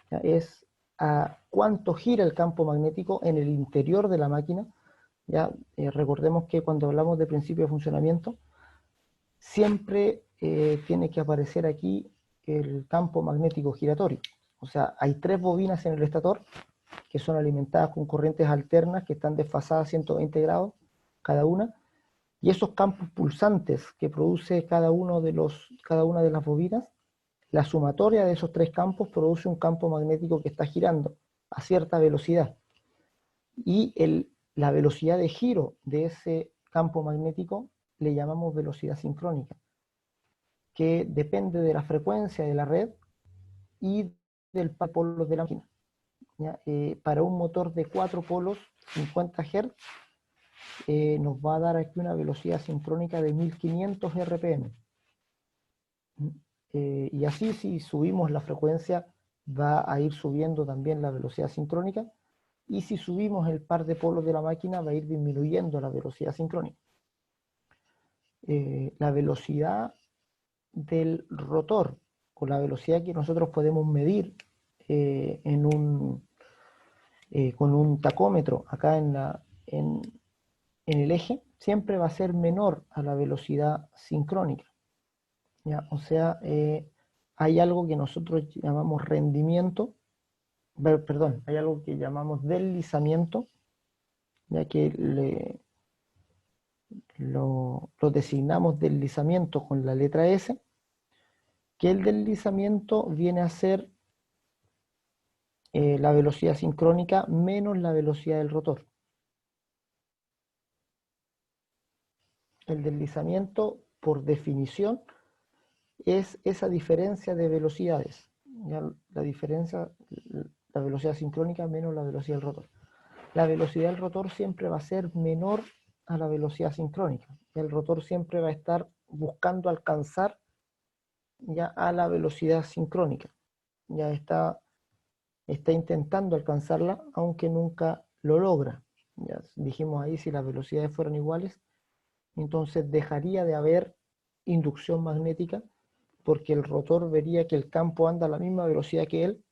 ¿Ya? Es a cuánto gira el campo magnético en el interior de la máquina. ¿Ya? Recordemos que cuando hablamos de principio de funcionamiento, siempre tiene que aparecer aquí el campo magnético giratorio. O sea, hay tres bobinas en el estator que son alimentadas con corrientes alternas que están desfasadas 120 grados cada una, y esos campos pulsantes que produce cada una de las bobinas, la sumatoria de esos tres campos produce un campo magnético que está girando a cierta velocidad, y la velocidad de giro de ese campo magnético le llamamos velocidad sincrónica, que depende de la frecuencia de la red y del par de polos de la máquina. Para un motor de 4 polos, 50 Hz, nos va a dar aquí una velocidad sincrónica de 1500 RPM. Y así, si subimos la frecuencia, va a ir subiendo también la velocidad sincrónica, y si subimos el par de polos de la máquina, va a ir disminuyendo la velocidad sincrónica. La velocidad del rotor, con la velocidad que nosotros podemos medir con un tacómetro acá en el eje, siempre va a ser menor a la velocidad sincrónica. ¿Ya? O sea, hay algo que nosotros llamamos rendimiento, perdón, hay algo que llamamos deslizamiento, ya que lo designamos deslizamiento con la letra S, que el deslizamiento viene a ser la velocidad sincrónica menos la velocidad del rotor. El deslizamiento, por definición, es esa diferencia de velocidades. ¿Ya? La velocidad sincrónica menos la velocidad del rotor. La velocidad del rotor siempre va a ser menor a la velocidad sincrónica. El rotor siempre va a estar buscando alcanzar ya a la velocidad sincrónica. Ya está intentando alcanzarla, aunque nunca lo logra. Ya dijimos ahí, si las velocidades fueran iguales, entonces dejaría de haber inducción magnética, porque el rotor vería que el campo anda a la misma velocidad que él,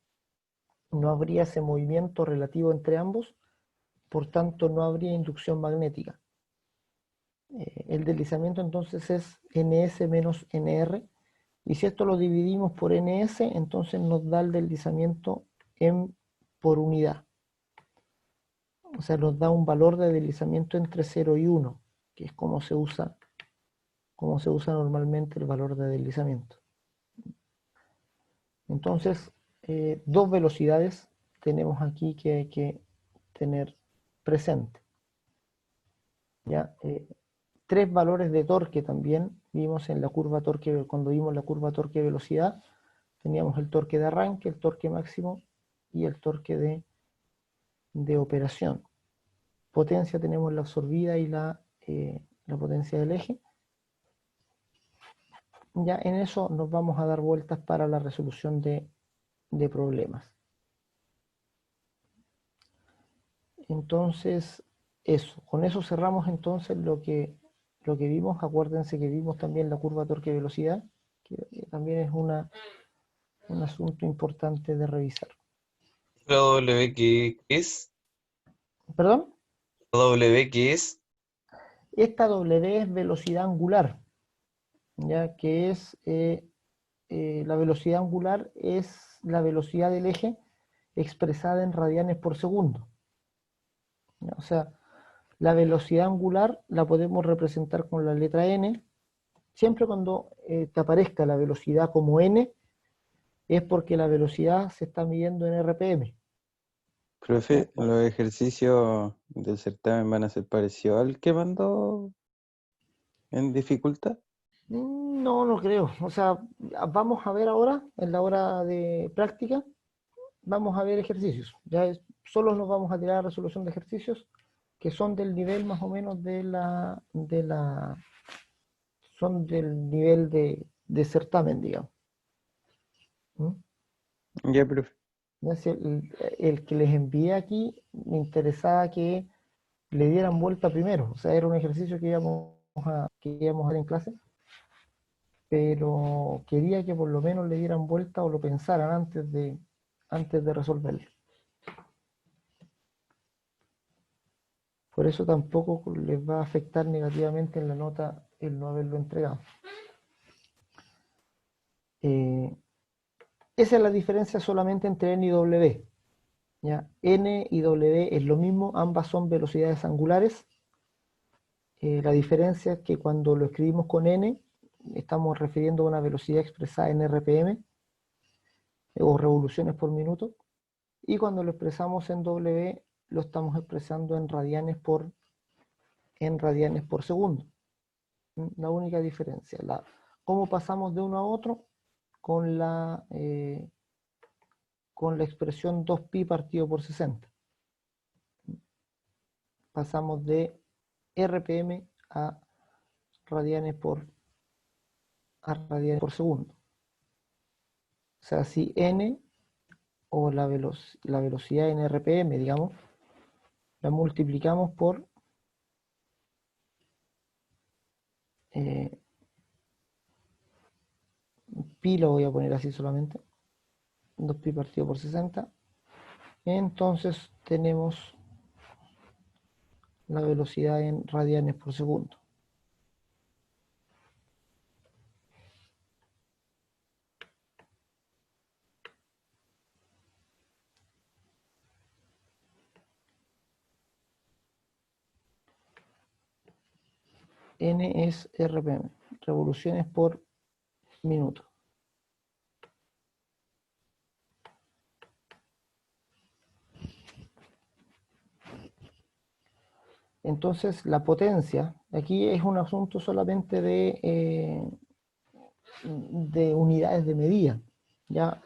no habría ese movimiento relativo entre ambos, por tanto no habría inducción magnética. El deslizamiento entonces es ns menos nr, y si esto lo dividimos por ns, entonces nos da el deslizamiento por unidad. O sea, nos da un valor de deslizamiento entre 0 y 1, que es como se usa normalmente el valor de deslizamiento. Entonces, dos velocidades tenemos aquí que hay que tener presente. ¿Ya? Tres valores de torque también vimos en la curva torque, cuando vimos la curva torque-velocidad, teníamos el torque de arranque, el torque máximo y el torque de operación. Potencia tenemos la absorbida y la potencia del eje. Ya en eso nos vamos a dar vueltas para la resolución de problemas. Entonces, con eso cerramos entonces lo que vimos. Acuérdense que vimos también la curva torque-velocidad, que también es un asunto importante de revisar. ¿La W qué es? ¿Perdón? ¿La W qué es? Esta W es velocidad angular, ya que es la velocidad angular es la velocidad del eje expresada en radianes por segundo. ¿Ya? O sea, la velocidad angular la podemos representar con la letra n. Siempre cuando te aparezca la velocidad como n, es porque la velocidad se está midiendo en RPM. Profe, ¿los ejercicios del certamen van a ser parecidos al que mandó en dificultad? No, no creo. O sea, vamos a ver ahora, en la hora de práctica, vamos a ver ejercicios. Solo nos vamos a tirar a resolución de ejercicios que son del nivel más o menos son del nivel de certamen, digamos. ¿Mm? Ya, profe. El que les envié aquí, me interesaba que le dieran vuelta primero. O sea, era un ejercicio que íbamos a hacer en clase, pero quería que por lo menos le dieran vuelta o lo pensaran antes de resolverlo. Por eso tampoco les va a afectar negativamente en la nota el no haberlo entregado. Esa es la diferencia solamente entre n y w. ¿Ya? N y w es lo mismo, ambas son velocidades angulares. La diferencia es que cuando lo escribimos con n, estamos refiriendo a una velocidad expresada en RPM, o revoluciones por minuto, y cuando lo expresamos en w, lo estamos expresando en radianes por segundo. La única diferencia. ¿Cómo pasamos de uno a otro? Con la expresión 2pi partido por 60. Pasamos de RPM a radianes por segundo. O sea, si n, o la velocidad en RPM, digamos, la multiplicamos por pi, lo voy a poner así solamente, 2pi partido por 60, entonces tenemos la velocidad en radianes por segundo. N es RPM, revoluciones por minuto. Entonces, la potencia, aquí es un asunto solamente de unidades de medida. ¿Ya?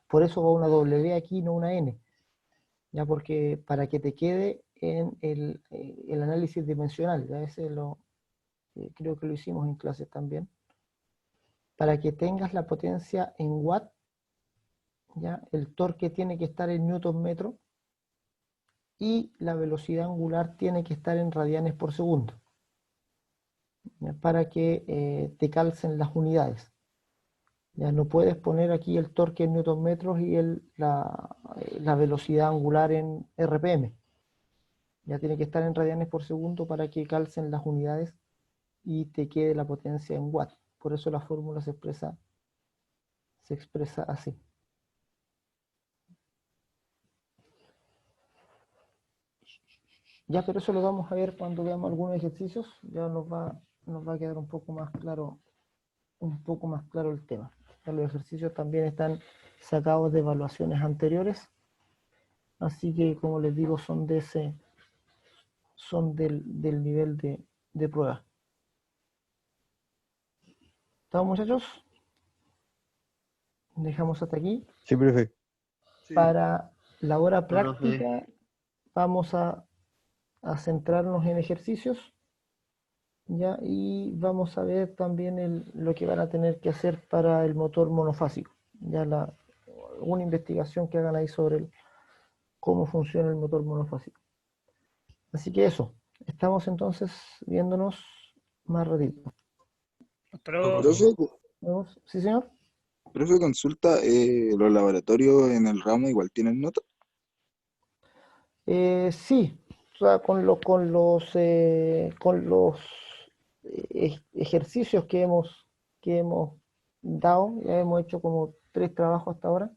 Por eso va una W aquí, no una N. ¿Ya? Porque para que te quede en el análisis dimensional, ¿ya? Ese creo que lo hicimos en clases también. para que tengas la potencia en watt, ¿ya? El torque tiene que estar en newton metro y la velocidad angular tiene que estar en radianes por segundo, ¿ya? Para que te calcen las unidades. Ya no puedes poner aquí el torque en newton metros y la velocidad angular en RPM. Ya tiene que estar en radianes por segundo para que calcen las unidades y te quede la potencia en watt. Por eso la fórmula se expresa así. Ya, pero eso lo vamos a ver cuando veamos algunos ejercicios. Ya nos va a quedar un poco más claro el tema. Ya los ejercicios también están sacados de evaluaciones anteriores. Así que, como les digo, son del nivel de prueba. ¿Estamos, muchachos? Dejamos hasta aquí. Sí, profe. Sí. Para la hora Profe. práctica vamos a centrarnos en ejercicios, ¿ya? Y vamos a ver también lo que van a tener que hacer para el motor monofásico. Ya alguna investigación que hagan ahí sobre cómo funciona el motor monofásico. Así que eso, estamos entonces viéndonos más ratito. Hasta luego. Profe, ¿Nos vemos? ¿Sí, señor? Profe, consulta, ¿los laboratorios en el ramo igual tienen nota? Sí, o sea, con los ejercicios que hemos dado, ya hemos hecho como 3 trabajos hasta ahora.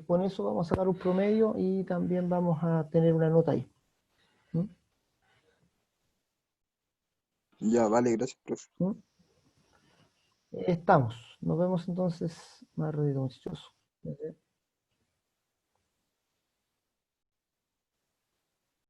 Con eso vamos a sacar un promedio y también vamos a tener una nota ahí. ¿Mm? Ya, vale, gracias, profe. ¿Mm? Estamos. Nos vemos entonces más ratito, muchachos.